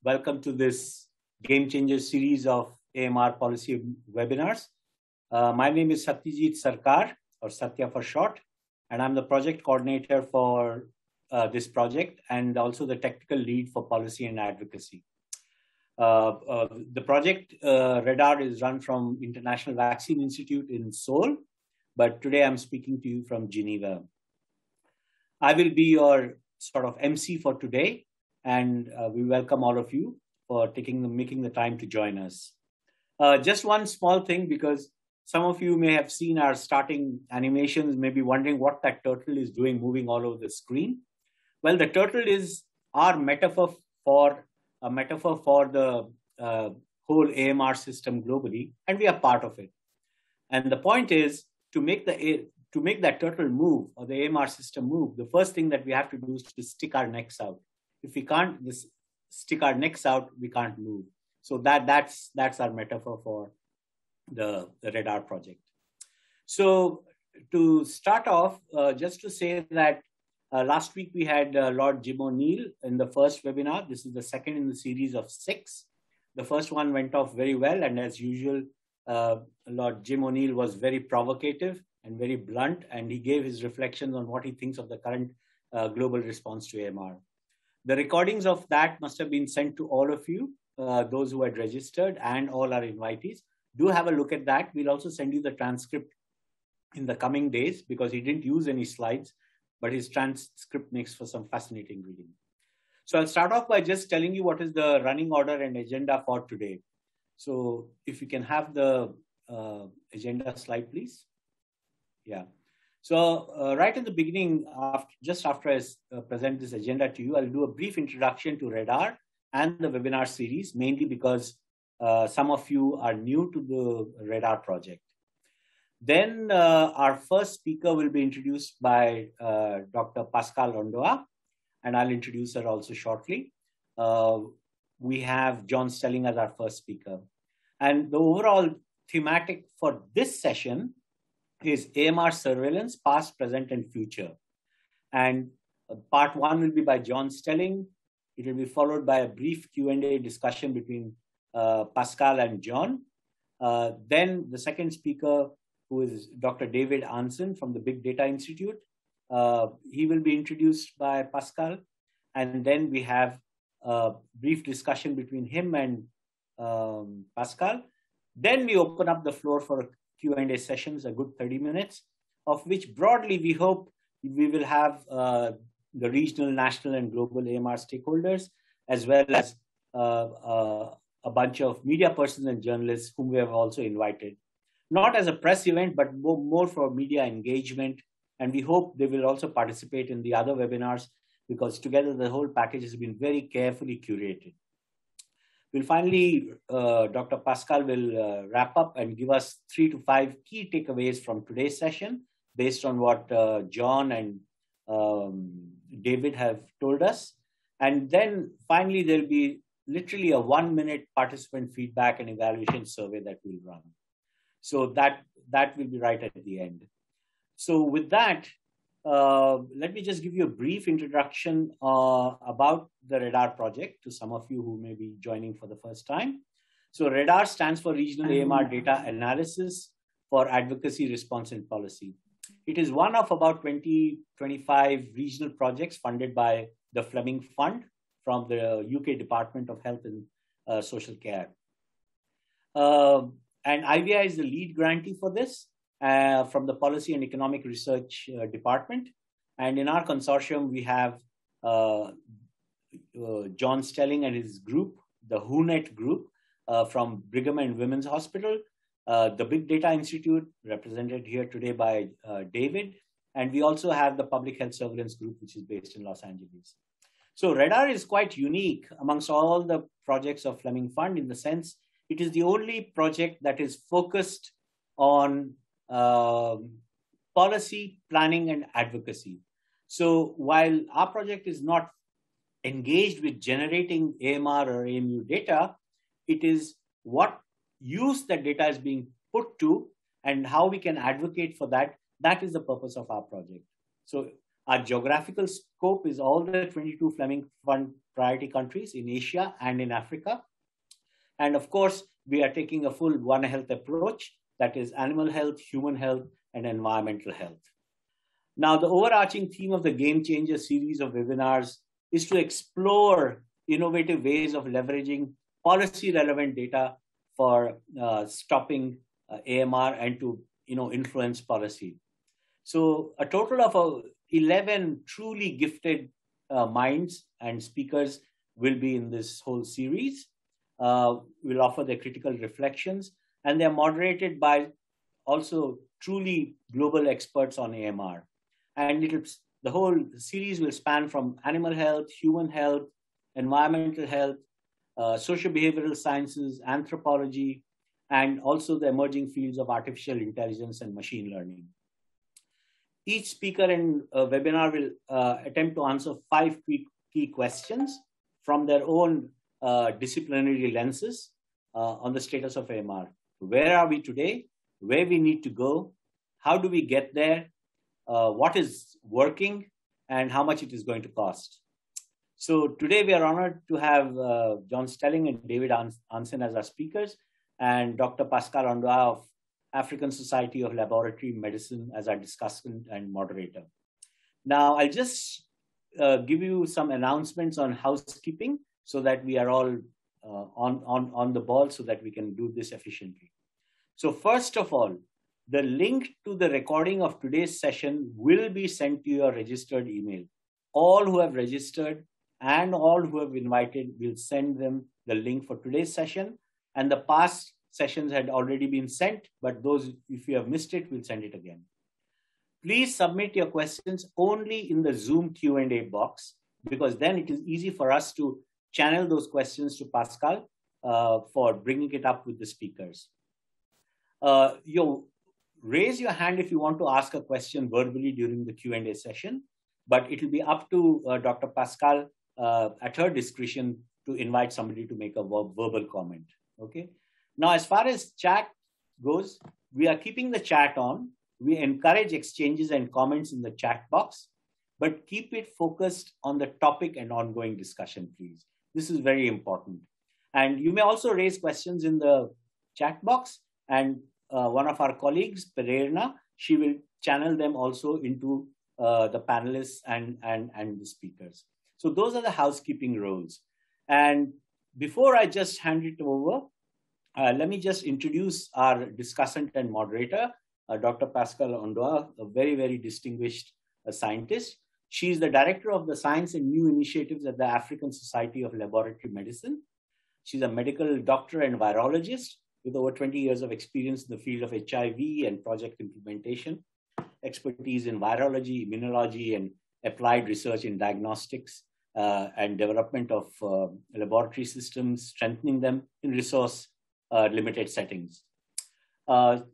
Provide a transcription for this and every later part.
welcome to this Gamechangers series of AMR policy webinars. My name is Satyajit Sarkar, or Satya for short, and I'm the project coordinator for this project and also the technical lead for policy and advocacy. The project RADAAR is run from International Vaccine Institute in Seoul, but today I'm speaking to you from Geneva. I will be your sort of MC for today, and we welcome all of you for making the time to join us. Just one small thing, because some of you may have seen our starting animations, may be wondering what that turtle is doing moving all over the screen. Well, the turtle is our metaphor for the whole AMR system globally, and we are part of it. And the point is to make that turtle move, or the AMR system move, the first thing that we have to do is to stick our necks out. If we can't stick our necks out, we can't move. So that's our metaphor for the RADAAR project. So to start off, just to say that last week we had Lord Jim O'Neill in the first webinar. This is the second in the series of 6. The first one went off very well, and as usual, Lord Jim O'Neill was very provocative and very blunt, and he gave his reflections on what he thinks of the current global response to AMR. The recordings of that must have been sent to all of you, those who had registered, and all our invitees. Do have a look at that. We'll also send you the transcript in the coming days, because he didn't use any slides, but his transcript makes for some fascinating reading. So I'll start off by just telling you what is the running order and agenda for today. So if you can have the agenda slide, please. Yeah. So right in the beginning, just after I present this agenda to you, I'll do a brief introduction to RADAAR and the webinar series, mainly because some of you are new to the RADAAR project. Then our first speaker will be introduced by Dr. Pascale Ondoa, and I'll introduce her also shortly. We have John Stelling as our first speaker. And the overall thematic for this session is AMR surveillance, past, present, and future. And part 1 will be by John Stelling. It will be followed by a brief Q&A discussion between Pascale and John. Then the second speaker, who is Dr. David Aanensen from the Big Data Institute. He will be introduced by Pascale. And then we have a brief discussion between him and Pascale. Then we open up the floor for Q&A sessions, a good 30 minutes, of which broadly we hope we will have the regional, national, and global AMR stakeholders, as well as a bunch of media persons and journalists whom we have also invited. Not as a press event, but more for media engagement. And we hope they will also participate in the other webinars, because together the whole package has been very carefully curated. We'll finally, Dr. Pascale will wrap up and give us 3 to 5 key takeaways from today's session based on what John and David have told us. And then finally, there'll be literally a 1-minute participant feedback and evaluation survey that we'll run. So that will be right at the end. So with that, let me just give you a brief introduction about the RADAAR project to some of you who may be joining for the first time. So RADAAR stands for Regional AMR Data Analysis for Advocacy, Response, and Policy. It is one of about 20-25 regional projects funded by the Fleming Fund from the UK Department of Health and Social Care. And IVI is the lead grantee for this from the Policy and Economic Research Department. And in our consortium, we have John Stelling and his group, the WHONET group from Brigham and Women's Hospital, the Big Data Institute, represented here today by David. And we also have the Public Health Surveillance Group, which is based in Los Angeles. So RADAAR is quite unique amongst all the projects of Fleming Fund in the sense it is the only project that is focused on policy, planning, and advocacy. So while our project is not engaged with generating AMR or AMU data, it is what use that data is being put to and how we can advocate for that. That is the purpose of our project. So Our geographical scope is all the 22 Fleming Fund priority countries in Asia and in Africa. And of course, we are taking a full One Health approach, that is animal health, human health, and environmental health. Now, the overarching theme of the Game Changer series of webinars is to explore innovative ways of leveraging policy-relevant data for stopping AMR and to influence policy. So a total of 11 truly gifted minds and speakers will be in this whole series. Will offer their critical reflections, and they're moderated by also truly global experts on AMR. And the whole series will span from animal health, human health, environmental health, social behavioral sciences, anthropology, and also the emerging fields of artificial intelligence and machine learning. Each speaker and webinar will attempt to answer 5 key questions from their own disciplinary lenses on the status of AMR. Where are we today? Where we need to go? How do we get there? What is working? And how much it is going to cost? So today we are honored to have John Stelling and David Aanensen as our speakers, and Dr. Pascale Ondoa of African Society of Laboratory Medicine as our discussant and moderator. Now, I'll just give you some announcements on housekeeping so that we are all on the ball so that we can do this efficiently. So first of all, the link to the recording of today's session will be sent to your registered email. All who have registered and all who have invited will send them the link for today's session. And the past sessions had already been sent, but those, if you have missed it, we'll send it again. Please submit your questions only in the Zoom Q&A box, because then it is easy for us to channel those questions to Pascale for bringing it up with the speakers. You raise your hand if you want to ask a question verbally during the Q&A session, but it will be up to Dr. Pascale at her discretion to invite somebody to make a verbal comment. Okay. Now, as far as chat goes, we are keeping the chat on. We encourage exchanges and comments in the chat box, but keep it focused on the topic and ongoing discussion, please. This is very important. And you may also raise questions in the chat box, and one of our colleagues, Prerna, she will channel them also into the panelists and the speakers. So those are the housekeeping rules. And before I just hand it over, let me just introduce our discussant and moderator, Dr. Pascale Ondoa, a very, very distinguished scientist. She is the director of the Science and New Initiatives at the African Society of Laboratory Medicine. She's a medical doctor and virologist with over 20 years of experience in the field of HIV and project implementation, expertise in virology, immunology, and applied research in diagnostics and development of laboratory systems, strengthening them in resource limited settings.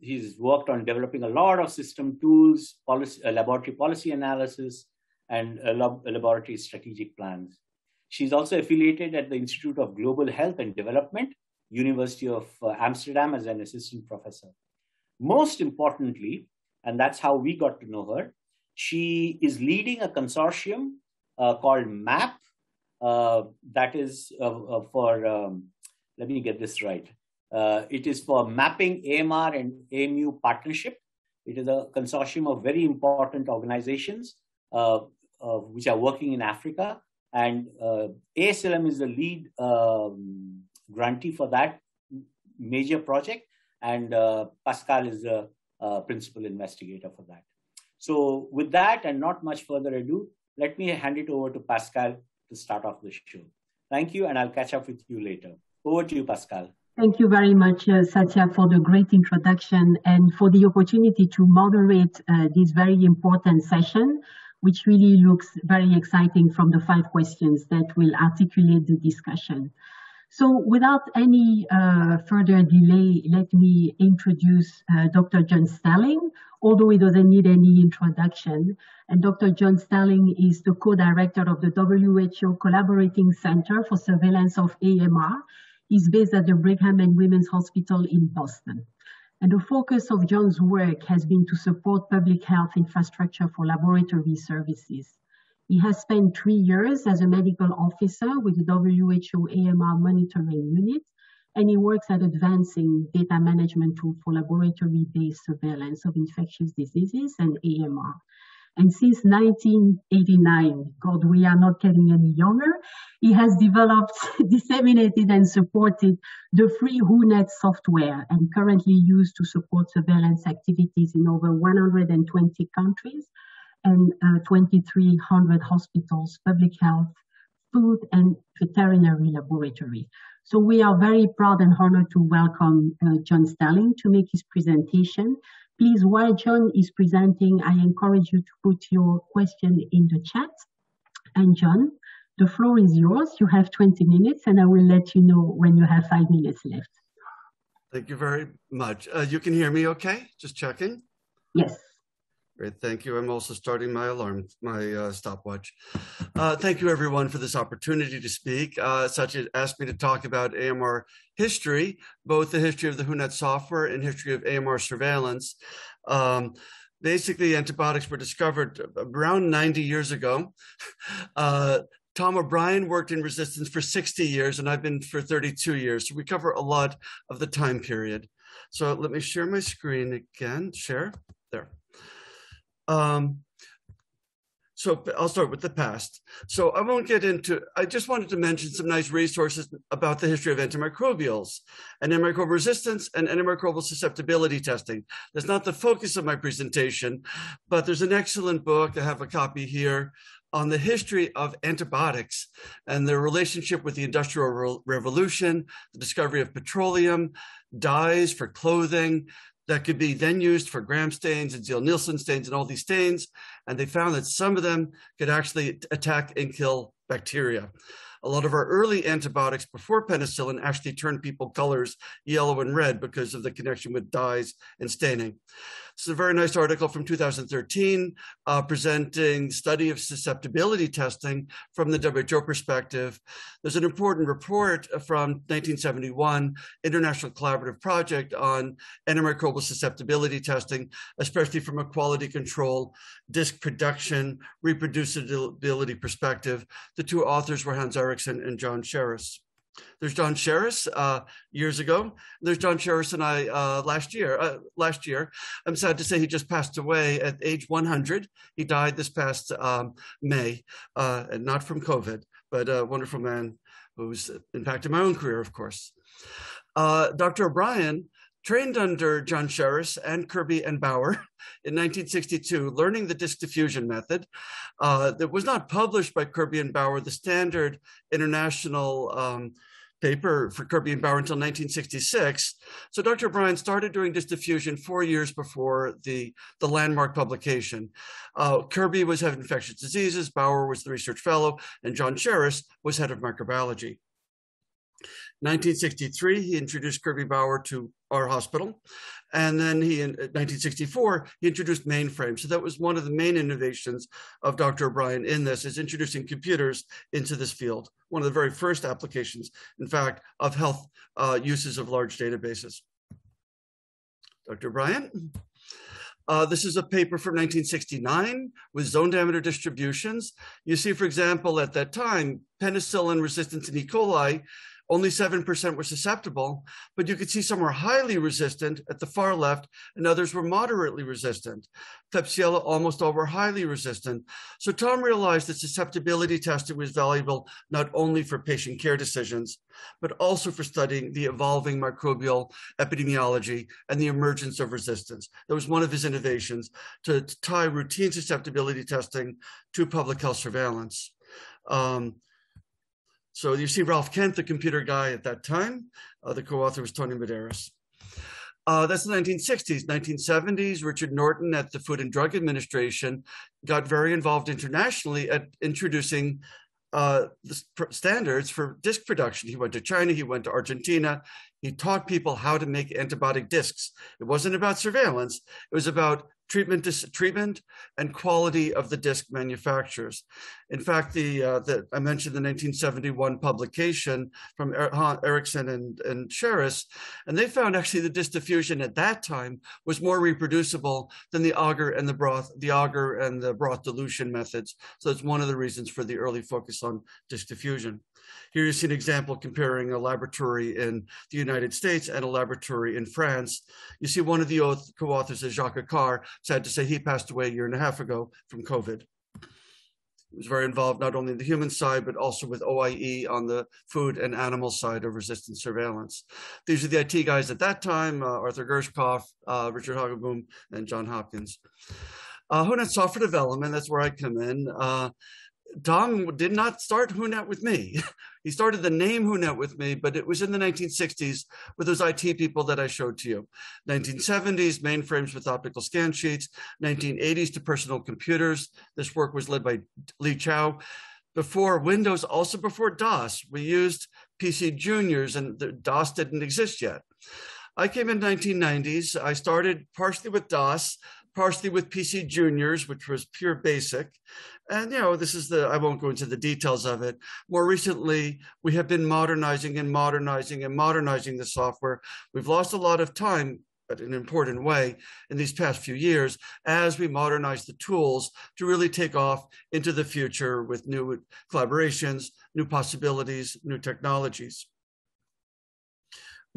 He's worked on developing a lot of system tools, laboratory policy analysis, and laboratory strategic plans. She's also affiliated at the Institute of Global Health and Development, University of Amsterdam, as an assistant professor. Most importantly, and that's how we got to know her, she is leading a consortium called MAP, that is for, let me get this right. It is for Mapping AMR and AMU Partnership. It is a consortium of very important organizations which are working in Africa. And ASLM is the lead grantee for that major project. And Pascale is the principal investigator for that. So with that and not much further ado, let me hand it over to Pascale to start off the show. Thank you, and I'll catch up with you later. Over to you, Pascale. Thank you very much, Satya, for the great introduction and for the opportunity to moderate this very important session, which really looks very exciting from the 5 questions that will articulate the discussion. So without any further delay, let me introduce Dr. John Stelling, although he doesn't need any introduction. And Dr. John Stelling is the co-director of the WHO Collaborating Center for Surveillance of AMR. He's based at the Brigham and Women's Hospital in Boston. And the focus of John's work has been to support public health infrastructure for laboratory services. He has spent 3 years as a medical officer with the WHO AMR monitoring unit, and he works at advancing data management tools for laboratory-based surveillance of infectious diseases and AMR. And since 1989, God, we are not getting any younger, he has developed, disseminated, and supported the free WhoNet software and currently used to support surveillance activities in over 120 countries and 2,300 hospitals, public health, food, and veterinary laboratory. So we are very proud and honored to welcome John Stelling to make his presentation. Please, while John is presenting, I encourage you to put your question in the chat. And John, the floor is yours. You have 20 minutes, and I will let you know when you have 5 minutes left. Thank you very much. You can hear me okay? Just checking? Yes. Great, thank you. I'm also starting my alarm, my stopwatch. Thank you everyone for this opportunity to speak. Sachi asked me to talk about AMR history, both the history of the WhoNet software and history of AMR surveillance. Basically, antibiotics were discovered around 90 years ago. Tom O'Brien worked in resistance for 60 years, and I've been for 32 years. So we cover a lot of the time period. So let me share my screen again, share, there. So I'll start with the past. So I won't get into, I just wanted to mention some nice resources about the history of antimicrobials and antimicrobial resistance and antimicrobial susceptibility testing. That's not the focus of my presentation, but there's an excellent book, I have a copy here, on the history of antibiotics and their relationship with the Industrial Revolution, the discovery of petroleum, dyes for clothing, that could be then used for Gram stains and Ziehl-Neelsen stains and all these stains. And they found that some of them could actually attack and kill bacteria. A lot of our early antibiotics before penicillin actually turned people colors yellow and red because of the connection with dyes and staining. This is a very nice article from 2013 presenting study of susceptibility testing from the WHO perspective. There's an important report from 1971, International Collaborative Project on antimicrobial susceptibility testing, especially from a quality control, disc production, reproducibility perspective. The two authors were Hans Eriksson and John Sherris. There's John Sherris years ago. There's John Sherris and I last year. I'm sad to say he just passed away at age 100. He died this past May, and not from COVID, but a wonderful man who's impacted my own career, of course. Dr. O'Brien trained under John Sherris and Kirby and Bauer in 1962, learning the disc diffusion method. That was not published by Kirby and Bauer, the standard international paper for Kirby and Bauer, until 1966. So Dr. O'Brien started doing disc diffusion 4 years before the landmark publication. Kirby was head of infectious diseases, Bauer was the research fellow, and John Sherris was head of microbiology. 1963, he introduced Kirby Bauer to our hospital. And then in 1964, he introduced mainframe. So that was one of the main innovations of Dr. O'Brien in this, is introducing computers into this field. One of the very first applications, in fact, of health uses of large databases. Dr. O'Brien. This is a paper from 1969 with zone diameter distributions. You see, for example, at that time, penicillin resistance in E. coli, only 7% were susceptible, but you could see some were highly resistant at the far left and others were moderately resistant. Klebsiella, almost all were highly resistant. So Tom realized that susceptibility testing was valuable not only for patient care decisions, but also for studying the evolving microbial epidemiology and the emergence of resistance. That was one of his innovations, to tie routine susceptibility testing to public health surveillance. So you see Ralph Kent, the computer guy at that time. The co-author was Tony Medeiros. That's the 1960s. 1970s, Richard Norton at the Food and Drug Administration got very involved internationally at introducing the standards for disc production. He went to China, he went to Argentina. He taught people how to make antibiotic discs. It wasn't about surveillance. It was about treatment and quality of the disc manufacturers. In fact, I mentioned the 1971 publication from Aanensen and Sherris, and they found actually the disc diffusion at that time was more reproducible than the agar and the broth dilution methods. So that's one of the reasons for the early focus on disc diffusion. Here you see an example comparing a laboratory in the United States and a laboratory in France. You see one of the co-authors is Jacques Accard. Sad to say he passed away a year and a half ago from COVID. He was very involved not only in the human side, but also with OIE on the food and animal side of resistant surveillance. These are the IT guys at that time, Arthur Gershkoff, Richard Hageboom, and John Hopkins. HUNET software development, that's where I come in. Tom did not start HUNET with me. He started the name HUNET with me, but it was in the 1960s with those IT people that I showed to you. 1970s, mainframes with optical scan sheets. 1980s to personal computers. This work was led by Li Chao. Before Windows, also before DOS, we used PC Juniors, and the DOS didn't exist yet. I came in 1990s. I started partially with DOS, partially with PC Juniors, which was pure basic. And, you know, this is I won't go into the details of it. More recently, we have been modernizing and modernizing and modernizing the software. We've lost a lot of time, but in an important way, in these past few years, as we modernize the tools to really take off into the future with new collaborations, new possibilities, new technologies.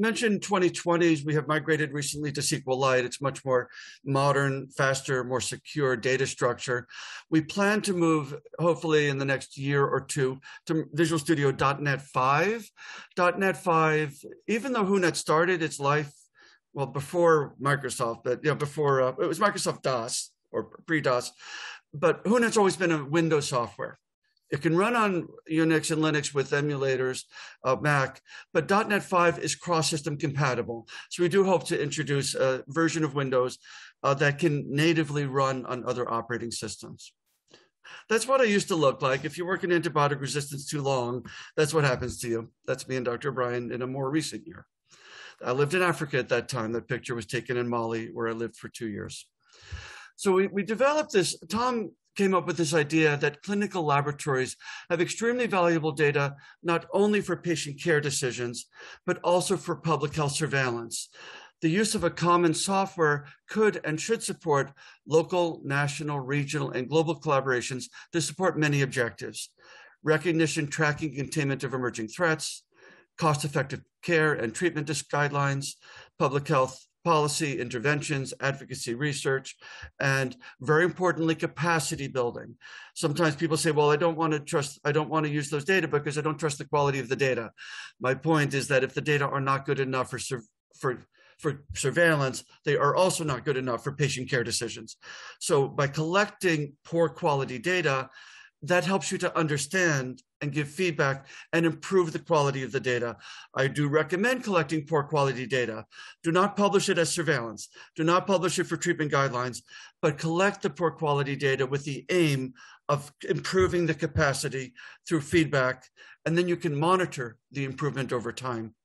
Mentioned 2020s, we have migrated recently to SQLite. It's much more modern, faster, more secure data structure. We plan to move, hopefully in the next year or two, to Visual Studio .NET 5. .NET 5, even though HUNET started its life, well, before Microsoft, but before, it was Microsoft DOS or pre-DOS, but HUNET's always been a Windows software. It can run on Unix and Linux with emulators, Mac, but .NET 5 is cross-system compatible. So we do hope to introduce a version of Windows that can natively run on other operating systems. That's what I used to look like. If you work in antibiotic resistance too long, that's what happens to you. That's me and Dr. Brian in a more recent year. I lived in Africa at that time. That picture was taken in Mali, where I lived for 2 years. So we developed this. Tom came up with this idea that clinical laboratories have extremely valuable data, not only for patient care decisions, but also for public health surveillance. The use of a common software could and should support local, national, regional, and global collaborations to support many objectives: recognition, tracking, containment of emerging threats, cost-effective care and treatment guidelines, public health policy, interventions, advocacy research, and very importantly, capacity building. Sometimes people say, well, I don't want to use those data because I don't trust the quality of the data. My point is that if the data are not good enough for surveillance, they are also not good enough for patient care decisions. So by collecting poor quality data, that helps you to understand and give feedback and improve the quality of the data. I do recommend collecting poor quality data. Do not publish it as surveillance. Do not publish it for treatment guidelines, but collect the poor quality data with the aim of improving the capacity through feedback, and then you can monitor the improvement over time.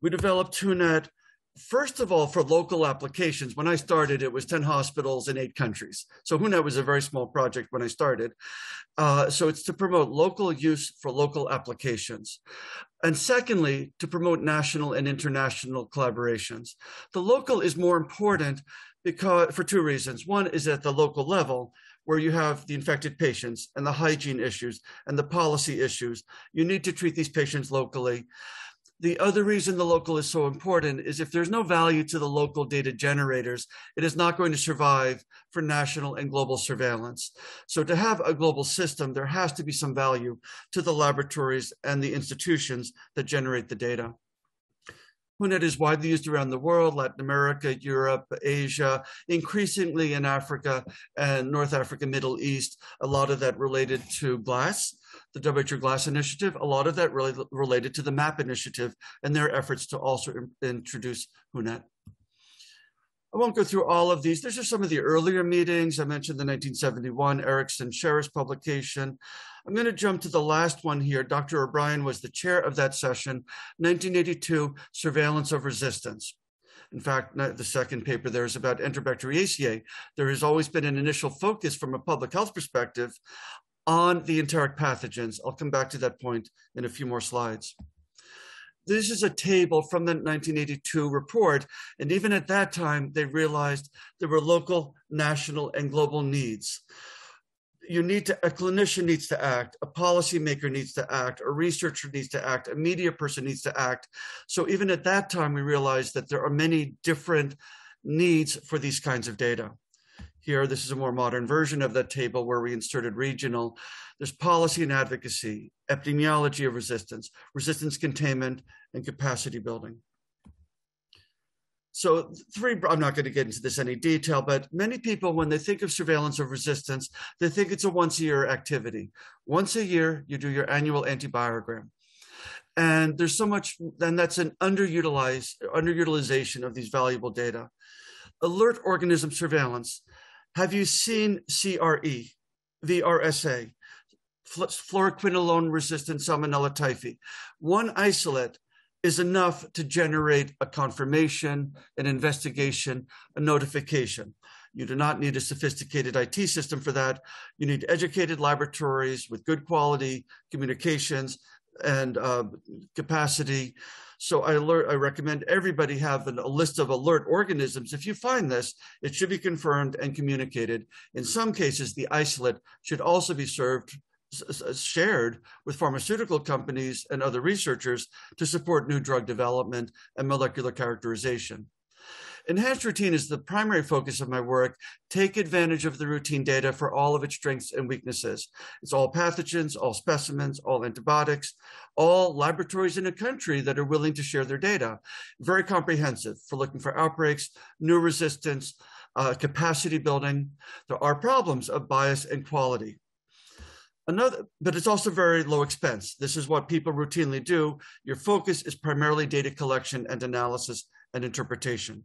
We developed HUNET, first of all, for local applications. When I started, it was 10 hospitals in 8 countries. So HUNET was a very small project when I started. So it's to promote local use for local applications. And secondly, to promote national and international collaborations. The local is more important because for 2 reasons. One is at the local level, where you have the infected patients and the hygiene issues and the policy issues. You need to treat these patients locally. The other reason the local is so important is if there's no value to the local data generators, it is not going to survive for national and global surveillance. So to have a global system, there has to be some value to the laboratories and the institutions that generate the data. HUNET is widely used around the world: Latin America, Europe, Asia, increasingly in Africa and North Africa, Middle East, a lot of that related to GLASS, the WHO GLASS initiative, a lot of that really related to the MAP initiative and their efforts to also introduce HUNET. I won't go through all of these. These are some of the earlier meetings. I mentioned the 1971 Aanensen-Sherris publication. I'm going to jump to the last one here. Dr. O'Brien was the chair of that session, 1982, Surveillance of Resistance. In fact, the second paper there is about Enterobacteriaceae. There has always been an initial focus from a public health perspective on the enteric pathogens. I'll come back to that point in a few more slides. This is a table from the 1982 report, and even at that time, they realized there were local, national, and global needs. A clinician needs to act, a policymaker needs to act, a researcher needs to act, a media person needs to act. So even at that time, we realized that there are many different needs for these kinds of data. Here, this is a more modern version of that table where we inserted regional. There's policy and advocacy, epidemiology of resistance, resistance containment, and capacity building. So I'm not going to get into this in any detail, but many people, when they think of surveillance of resistance, they think it's a once-a-year activity. Once a year, you do your annual antibiogram. And there's so much, and that's an underutilization of these valuable data. Alert organism surveillance. Have you seen CRE, VRSA, fluoroquinolone-resistant Salmonella typhi? One isolate is enough to generate a confirmation, an investigation, a notification. You do not need a sophisticated IT system for that. You need educated laboratories with good quality communications and capacity. So I recommend everybody have a list of alert organisms. If you find this, it should be confirmed and communicated. In some cases, the isolate should also be shared with pharmaceutical companies and other researchers to support new drug development and molecular characterization. Enhanced routine is the primary focus of my work. Take advantage of the routine data for all of its strengths and weaknesses. It's all pathogens, all specimens, all antibiotics, all laboratories in a country that are willing to share their data. Very comprehensive for looking for outbreaks, new resistance, capacity building. There are problems of bias and quality. But it's also very low expense. This is what people routinely do. Your focus is primarily data collection and analysis and interpretation.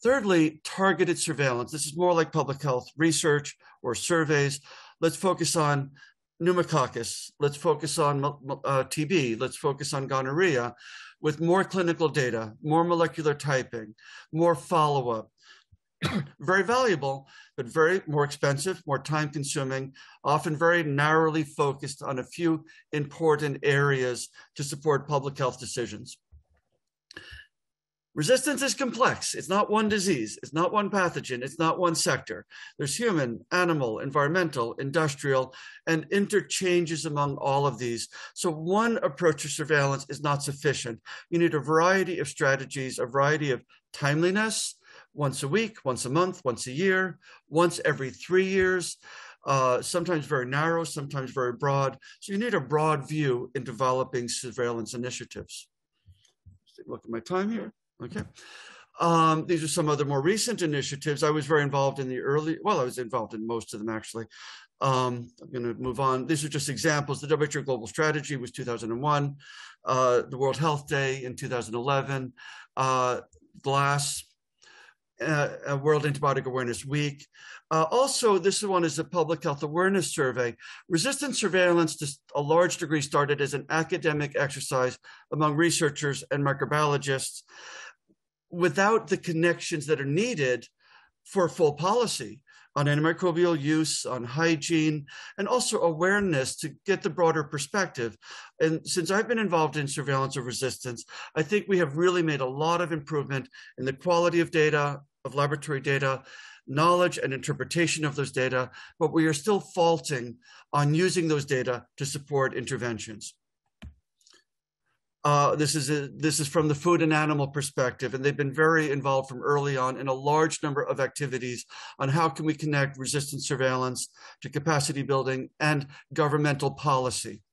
Thirdly, targeted surveillance. This is more like public health research or surveys. Let's focus on pneumococcus. Let's focus on TB. Let's focus on gonorrhea with more clinical data, more molecular typing, more follow-up. Very valuable, but very more expensive, more time consuming, often very narrowly focused on a few important areas to support public health decisions. Resistance is complex. It's not one disease. It's not one pathogen. It's not one sector. There's human, animal, environmental, industrial, and interchanges among all of these. So one approach to surveillance is not sufficient. You need a variety of strategies, a variety of timeliness, once a week, once a month, once a year, once every 3 years, sometimes very narrow, sometimes very broad. So you need a broad view in developing surveillance initiatives. Let's take a look at my time here. Okay. These are some other more recent initiatives. I was very involved in I was involved in most of them, actually. I'm going to move on. These are just examples. The WHO Global Strategy was 2001. The World Health Day in 2011. GLASS, World Antibiotic Awareness Week. Also, this one is a public health awareness survey. Resistance surveillance, to a large degree, started as an academic exercise among researchers and microbiologists without the connections that are needed for full policy on antimicrobial use, on hygiene, and also awareness to get the broader perspective. And since I've been involved in surveillance of resistance, I think we have really made a lot of improvement in the quality of data, of laboratory data, knowledge and interpretation of those data, but we are still faulting on using those data to support interventions. This is from the food and animal perspective, and they've been very involved from early on in a large number of activities on how can we connect resistance surveillance to capacity building and governmental policy.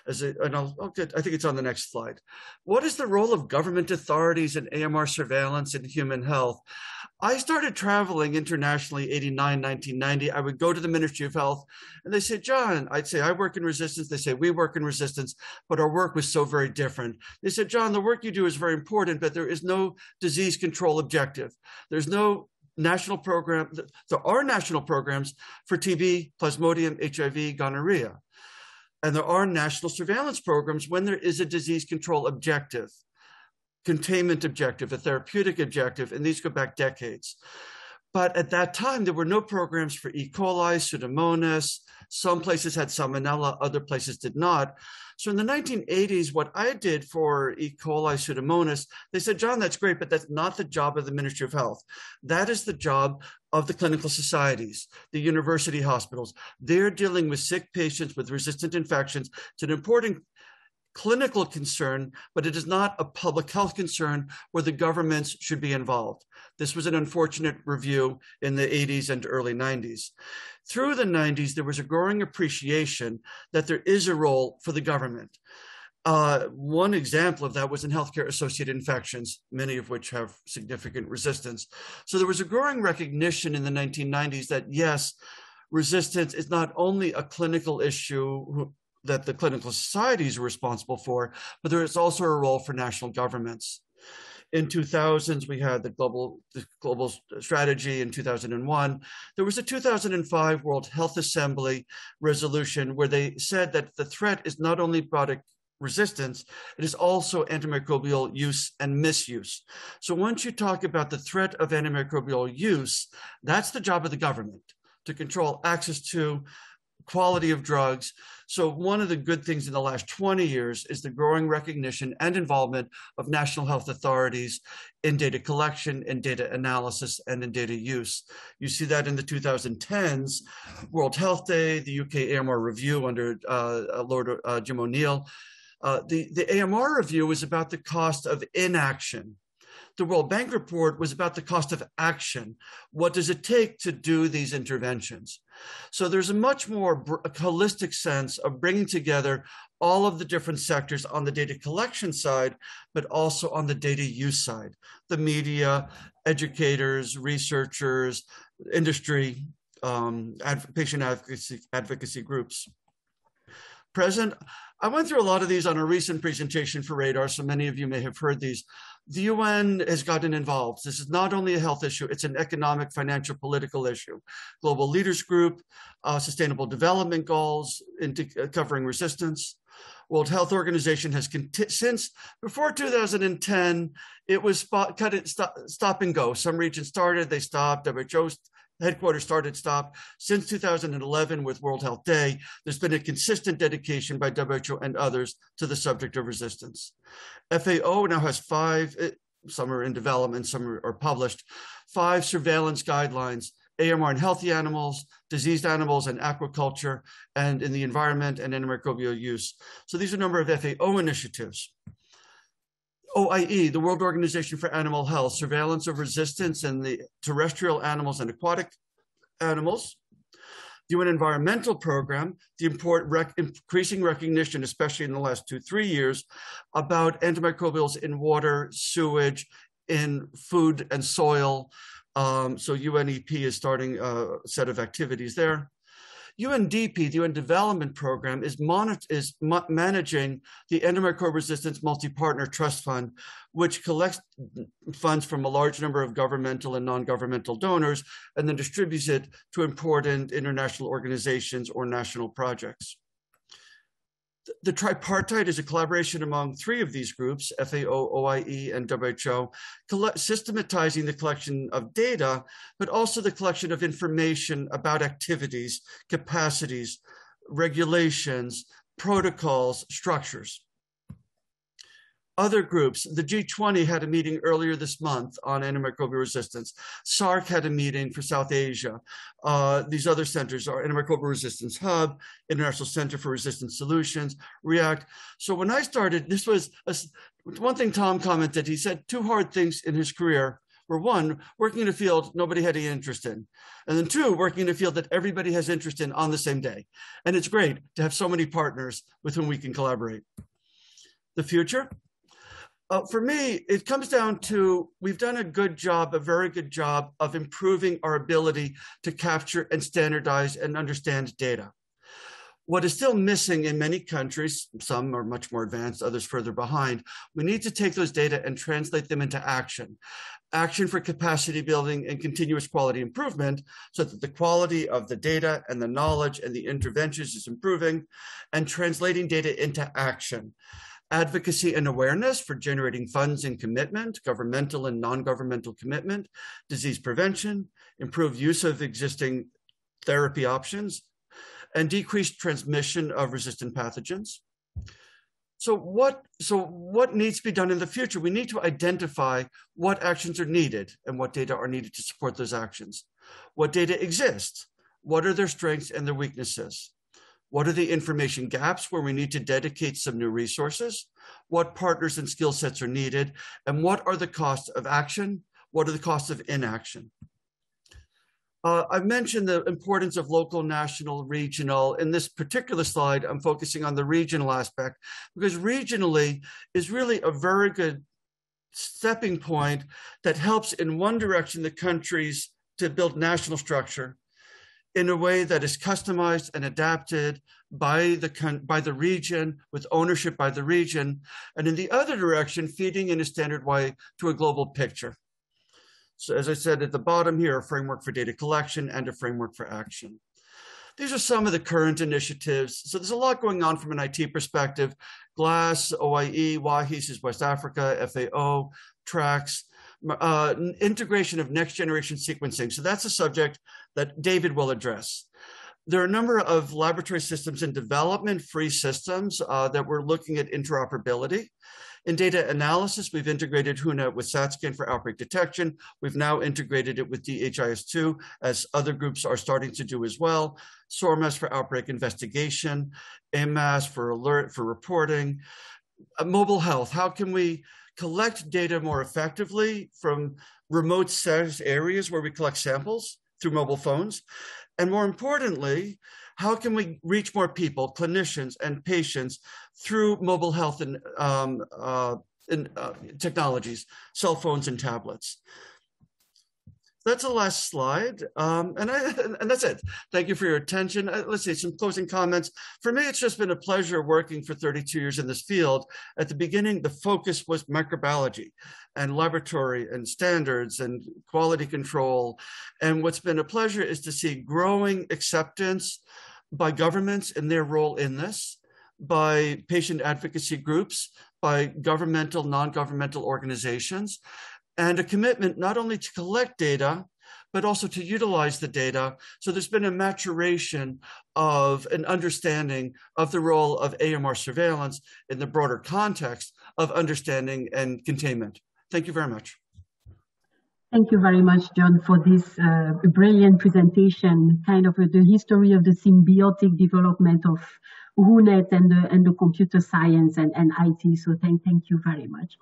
I think it's on the next slide. What is the role of government authorities in AMR surveillance in human health? I started traveling internationally 89, 1990. I would go to the Ministry of Health and they say, John, I'd say, I work in resistance. They say, we work in resistance, but our work was so very different. They said, John, the work you do is very important, but there is no disease control objective. There's no national program. There are national programs for TB, Plasmodium, HIV, gonorrhea. And there are national surveillance programs when there is a disease control objective. containment objective, a therapeutic objective, and these go back decades. But at that time, there were no programs for E. coli, Pseudomonas. Some places had Salmonella, other places did not. So in the 1980s, what I did for E. coli, Pseudomonas, they said, John, that's great, but that's not the job of the Ministry of Health. That is the job of the clinical societies, the university hospitals. They're dealing with sick patients with resistant infections. It's an important clinical concern, but it is not a public health concern where the governments should be involved. This was an unfortunate review in the 80s and early 90s. Through the 90s, there was a growing appreciation that there is a role for the government. One example of that was in healthcare-associated infections, many of which have significant resistance. So there was a growing recognition in the 1990s that, yes, resistance is not only a clinical issue that the clinical societies are responsible for, but there is also a role for national governments. In 2000s, we had the global strategy. In 2001, there was a 2005 World Health Assembly resolution where they said that the threat is not only biotic resistance, it is also antimicrobial use and misuse. So once you talk about the threat of antimicrobial use, that's the job of the government, to control access to, quality of drugs. So one of the good things in the last 20 years is the growing recognition and involvement of national health authorities in data collection, in data analysis, and in data use. You see that in the 2010s, World Health Day, the UK AMR review under Lord Jim O'Neill. The AMR review was about the cost of inaction. The World Bank report was about the cost of action. What does it take to do these interventions? So there's a much more holistic sense of bringing together all of the different sectors on the data collection side, but also on the data use side, the media, educators, researchers, industry, patient advocacy groups. Present, I went through a lot of these on a recent presentation for RADAAR, so many of you may have heard these. The UN has gotten involved. This is not only a health issue, it's an economic, financial, political issue. Global Leaders Group, Sustainable Development Goals, covering resistance. World Health Organization has, since before 2010, it was stop and go. Some regions started, they stopped. WHO headquarters started, stopped. Since 2011 with World Health Day, there's been a consistent dedication by WHO and others to the subject of resistance. FAO now has 5, some are in development, some are published, 5 surveillance guidelines, AMR in healthy animals, diseased animals and aquaculture, and in the environment and antimicrobial use. So these are a number of FAO initiatives. OIE, the World Organization for Animal Health, surveillance of resistance in the terrestrial animals and aquatic animals. The UN Environmental Program, the increasing recognition, especially in the last 2-3 years, about antimicrobials in water, sewage, in food and soil. So UNEP is starting a set of activities there. UNDP, the UN Development Program, is managing the Antimicrobial Resistance Multi-Partner Trust Fund, which collects funds from a large number of governmental and non-governmental donors and then distributes it to important international organizations or national projects. The tripartite is a collaboration among 3 of these groups, FAO, OIE, and WHO, systematizing the collection of data, but also the collection of information about activities, capacities, regulations, protocols, structures. Other groups, the G20 had a meeting earlier this month on antimicrobial resistance. SARC had a meeting for South Asia. These other centers are Antimicrobial Resistance Hub, International Center for Resistance Solutions, REACT. So when I started, this was one thing Tom commented. He said 2 hard things in his career were 1, working in a field nobody had any interest in, and then 2, working in a field that everybody has interest in on the same day. And it's great to have so many partners with whom we can collaborate. The future? For me, it comes down to, we've done a good job, a very good job of improving our ability to capture and standardize and understand data. What is still missing in many countries, some are much more advanced, others further behind, we need to take those data and translate them into action. Action for capacity building and continuous quality improvement so that the quality of the data and the knowledge and the interventions is improving, and translating data into action. advocacy and awareness for generating funds and commitment, governmental and non-governmental commitment, disease prevention, improved use of existing therapy options, and decreased transmission of resistant pathogens. So what needs to be done in the future? We need to identify what actions are needed and what data are needed to support those actions. What data exist? What are their strengths and their weaknesses? What are the information gaps where we need to dedicate some new resources? What partners and skill sets are needed? And what are the costs of action? What are the costs of inaction? I've mentioned the importance of local, national, regional. In this particular slide, I'm focusing on the regional aspect because regionally is really a very good stepping point that helps in one direction the countries to build national structure in a way that is customized and adapted by the region, with ownership by the region, and in the other direction, feeding in a standard way to a global picture. So as I said at the bottom here, a framework for data collection and a framework for action. These are some of the current initiatives. So there's a lot going on from an IT perspective. GLASS, OIE, WAHIS is West Africa, FAO, TRACS, integration of next generation sequencing. So that's a subject that David will address. There are a number of laboratory systems in development, free systems that we're looking at interoperability. In data analysis, we've integrated HUNA with SATSCAN for outbreak detection. We've now integrated it with DHIS2, as other groups are starting to do as well. SORMAS for outbreak investigation, AMAS for alert, for reporting. Mobile health, how can we collect data more effectively from remote areas where we collect samples through mobile phones? And more importantly, how can we reach more people, clinicians and patients through mobile health and technologies, cell phones and tablets? That's the last slide, and that's it. Thank you for your attention. Let's see, some closing comments. For me, it's just been a pleasure working for 32 years in this field. At the beginning, the focus was microbiology and laboratory and standards and quality control. And what's been a pleasure is to see growing acceptance by governments in their role in this, by patient advocacy groups, by governmental, non-governmental organizations, and a commitment not only to collect data, but also to utilize the data. So there's been a maturation of an understanding of the role of AMR surveillance in the broader context of understanding and containment. Thank you very much. Thank you very much, John, for this brilliant presentation, kind of the history of the symbiotic development of HUNET and the computer science and IT. So thank you very much.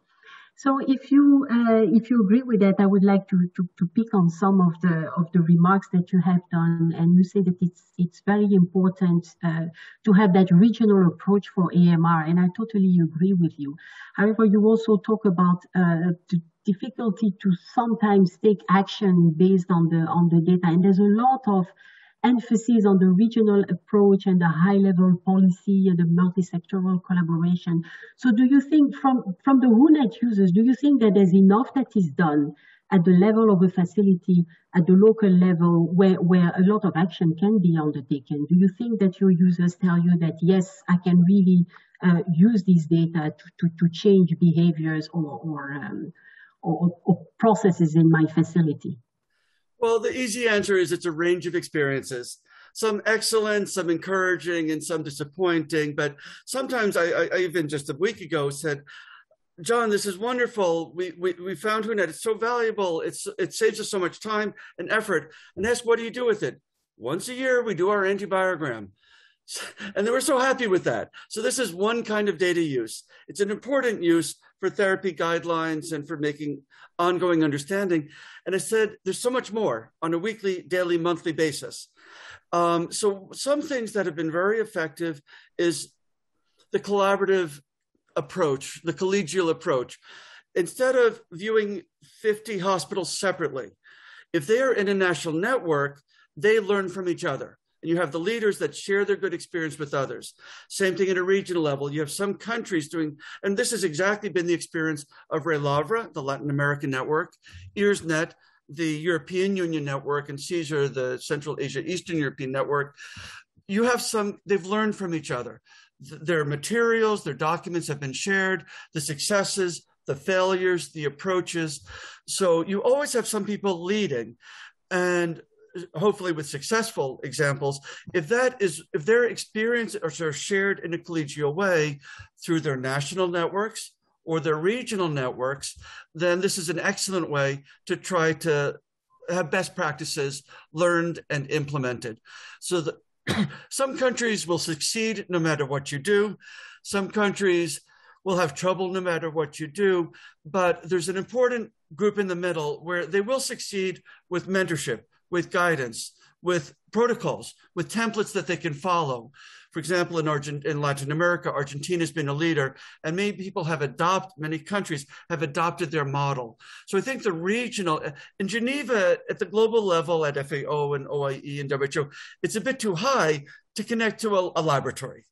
So if you agree with that, I would like to pick on some of the remarks that you have done, and you say that it's very important to have that regional approach for AMR, and I totally agree with you. However, you also talk about the difficulty to sometimes take action based on the data, and there's a lot of emphasis on the regional approach and the high-level policy and the multi-sectoral collaboration. So do you think from the HUNET users, do you think that there's enough that is done at the level of a facility, at the local level, where a lot of action can be undertaken? Do you think that your users tell you that, yes, I can really use this data to change behaviors or processes in my facility? Well, the easy answer is it's a range of experiences. Some excellent, some encouraging, and some disappointing. But sometimes I even just a week ago said, John, this is wonderful. We found HUNET. It's so valuable. It saves us so much time and effort. And asked, what do you do with it? Once a year, we do our antibiogram. And they were so happy with that. So this is one kind of data use. It's an important use for therapy guidelines and for making ongoing understanding. And I said, there's so much more on a weekly, daily, monthly basis. So some things that have been very effective is the collaborative approach, the collegial approach. Instead of viewing 50 hospitals separately, if they are in a national network, they learn from each other. And you have the leaders that share their good experience with others. Same thing at a regional level. You have some countries doing, and this has exactly been the experience of RELAVRA, the Latin American network, EARSnet, the European Union network, and CESAR, the Central Asia Eastern European network. You have some, they've learned from each other. their materials, their documents have been shared, the successes, the failures, the approaches. So you always have some people leading, and hopefully with successful examples, if their experience are shared in a collegial way through their national networks or their regional networks, then this is an excellent way to try to have best practices learned and implemented. So that some countries will succeed no matter what you do. Some countries will have trouble no matter what you do, but there's an important group in the middle where they will succeed with mentorship, with guidance, with protocols, with templates that they can follow. For example, in Latin America, Argentina's been a leader, and many countries have adopted their model. So I think the regional, in Geneva, at the global level, at FAO and OIE and WHO, it's a bit too high to connect to a laboratory.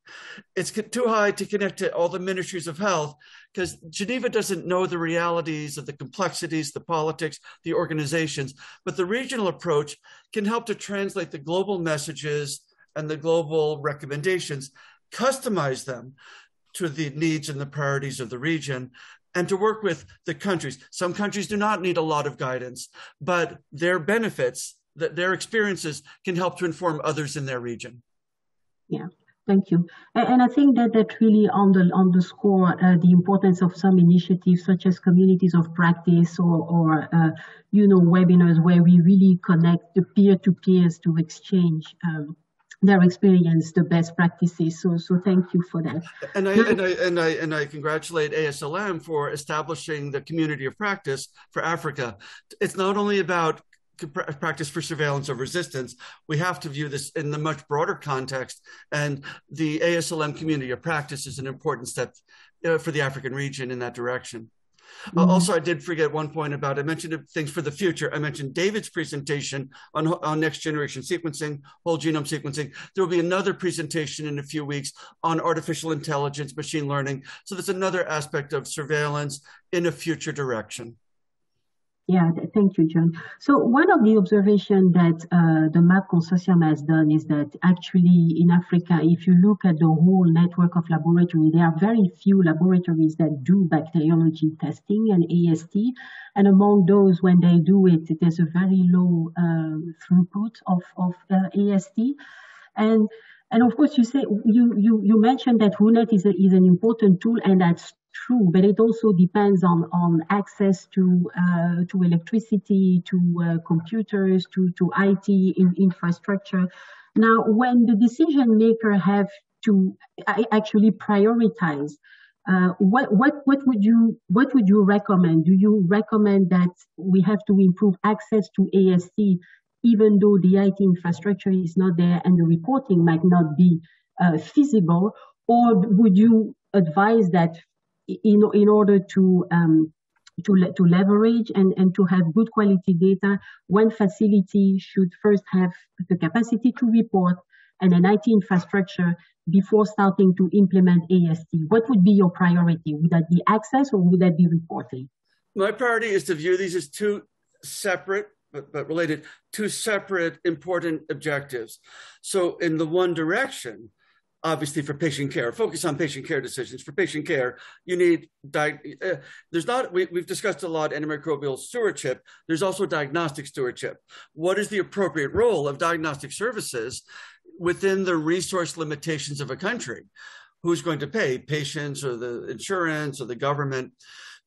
It's too high to connect to all the ministries of health, because Geneva doesn't know the realities of the complexities, the politics, the organizations. But the regional approach can help to translate the global messages and the global recommendations, customize them to the needs and the priorities of the region, and to work with the countries. Some countries do not need a lot of guidance, but their benefits, their experiences can help to inform others in their region. Yeah, thank you. And I think that really underscore the importance of some initiatives such as communities of practice or webinars where we really connect the peer-to-peers to exchange their experience, the best practices. So thank you for that. And I congratulate ASLM for establishing the community of practice for Africa. It's not only about practice for surveillance of resistance. We have to view this in the much broader context, and the ASLM community of practice is an important step for the African region in that direction. Also, I did forget one point I mentioned things for the future. I mentioned David's presentation on next generation sequencing, whole genome sequencing. There will be another presentation in a few weeks on artificial intelligence, machine learning. So there's another aspect of surveillance in a future direction. Yeah, thank you, John. So one of the observations that the MAP Consortium has done is that actually in Africa, if you look at the whole network of laboratories, there are very few laboratories that do bacteriology testing and AST. And among those, when they do it, there's a very low throughput of AST. And of course, you mentioned that RUNET is an important tool, and that's true, but it also depends on access to electricity, to computers, to IT infrastructure. Now, when the decision maker have to actually prioritize, what would you recommend? Do you recommend that we have to improve access to AST, even though the IT infrastructure is not there and the reporting might not be feasible, or would you advise that in order to leverage and to have good quality data, one facility should first have the capacity to report and an IT infrastructure before starting to implement AST? What would be your priority? Would that be access or would that be reporting? My priority is to view these as two separate but related, two separate important objectives. So in the one direction, obviously for patient care, focus on patient care decisions. For patient care, you need, we've discussed a lot antimicrobial stewardship. There's also diagnostic stewardship. What is the appropriate role of diagnostic services within the resource limitations of a country? Who's going to pay, patients or the insurance or the government?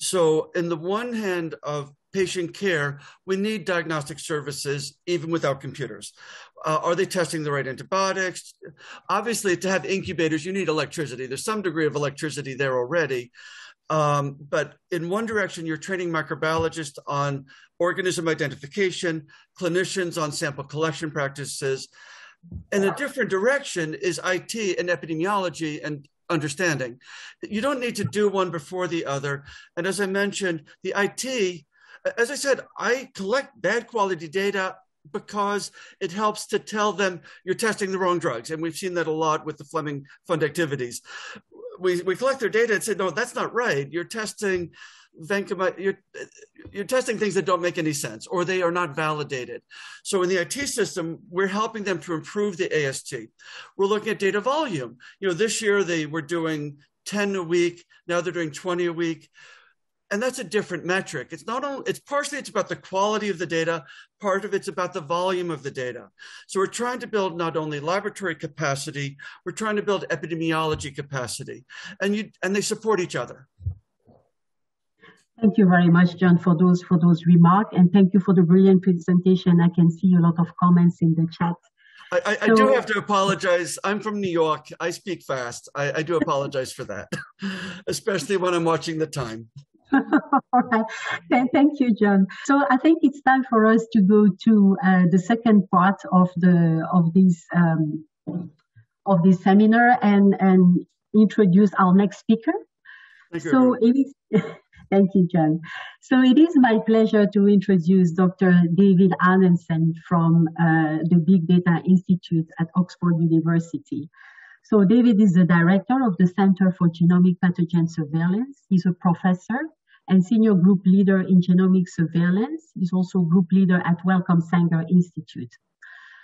So in the one hand of patient care, we need diagnostic services even without computers. Are they testing the right antibiotics? Obviously, to have incubators, you need electricity. There's some degree of electricity there already. But in one direction, you're training microbiologists on organism identification, clinicians on sample collection practices. In a different direction is IT and epidemiology and understanding. You don't need to do one before the other. And as I mentioned, the IT, as I said, I collect bad quality data because it helps to tell them you're testing the wrong drugs. And we've seen that a lot with the Fleming Fund activities. we collect their data and say, no, that's not right. You're testing you're testing things that don't make any sense, or they are not validated. So in the IT system, we're helping them to improve the AST. We're looking at data volume. This year they were doing 10 a week. Now they're doing 20 a week. And that's a different metric. It's partially about the quality of the data. Part of it's about the volume of the data. So we're trying to build not only laboratory capacity, we're trying to build epidemiology capacity, and they support each other. Thank you very much, John, for those remarks, and thank you for the brilliant presentation. I can see a lot of comments in the chat. I do have to apologize. I'm from New York. I speak fast. I do apologize for that, especially when I'm watching the time. All right. Thank you, John. So I think it's time for us to go to the second part of this seminar and introduce our next speaker. Thank you. Thank you, John. So it is my pleasure to introduce Dr. David Aanensen from the Big Data Institute at Oxford University. So David is the director of the Center for Genomic Pathogen Surveillance. He's a professor and senior group leader in genomic surveillance. He's also group leader at Wellcome Sanger Institute.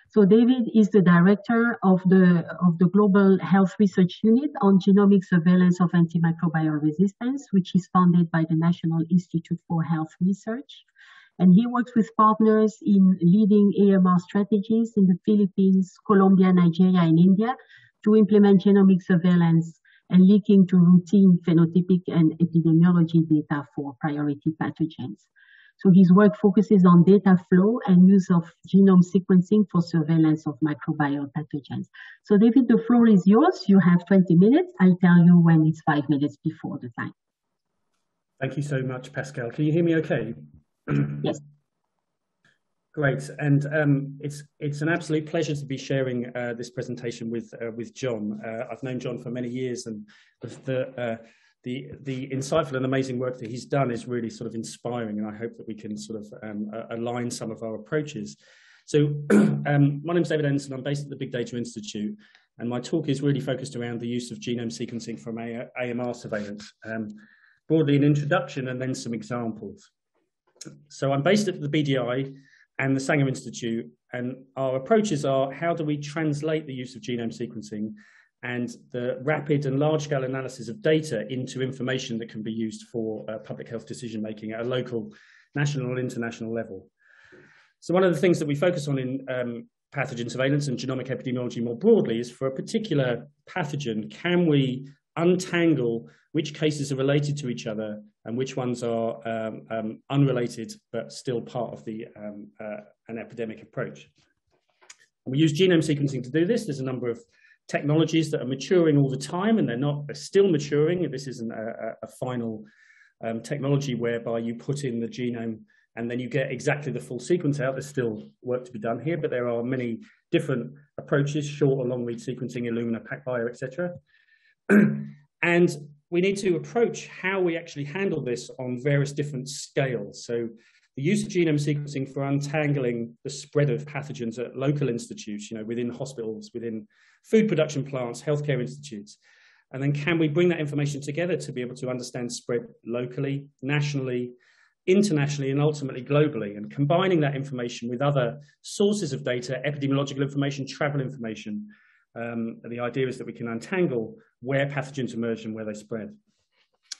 So David is the director of the Global Health Research Unit on Genomic Surveillance of Antimicrobial Resistance, which is funded by the National Institute for Health Research. And he works with partners in leading AMR strategies in the Philippines, Colombia, Nigeria, and India to implement genomic surveillance and linking to routine phenotypic and epidemiology data for priority pathogens. So his work focuses on data flow and use of genome sequencing for surveillance of microbial pathogens. So David, the floor is yours. You have 20 minutes. I'll tell you when it's 5 minutes before the time. Thank you so much, Pascale. Can you hear me okay? Yes. Great, and it's an absolute pleasure to be sharing this presentation with John. I've known John for many years, and the insightful and amazing work that he's done is really sort of inspiring, and I hope that we can sort of align some of our approaches. So my name is David Aanensen. I'm based at the Big Data Institute, and my talk is really focused around the use of genome sequencing from AMR surveillance. Broadly an introduction and then some examples. So I'm based at the BDI and the Sanger Institute, and our approaches are how do we translate the use of genome sequencing and the rapid and large-scale analysis of data into information that can be used for public health decision-making at a local, national, and international level. So one of the things that we focus on in pathogen surveillance and genomic epidemiology more broadly is for a particular pathogen, can we untangle which cases are related to each other and which ones are unrelated but still part of the an epidemic approach. And we use genome sequencing to do this. There's a number of technologies that are maturing all the time, and they're still maturing. This isn't a final technology whereby you put in the genome and then you get exactly the full sequence out. There's still work to be done here, but there are many different approaches, short or long read sequencing, Illumina, PacBio, etc. And we need to approach how we actually handle this on various different scales. So the use of genome sequencing for untangling the spread of pathogens at local institutes, within hospitals, within food production plants, healthcare institutes. And then can we bring that information together to be able to understand spread locally, nationally, internationally, and ultimately globally, and combining that information with other sources of data, epidemiological information, travel information. The idea is that we can untangle where pathogens emerge and where they spread.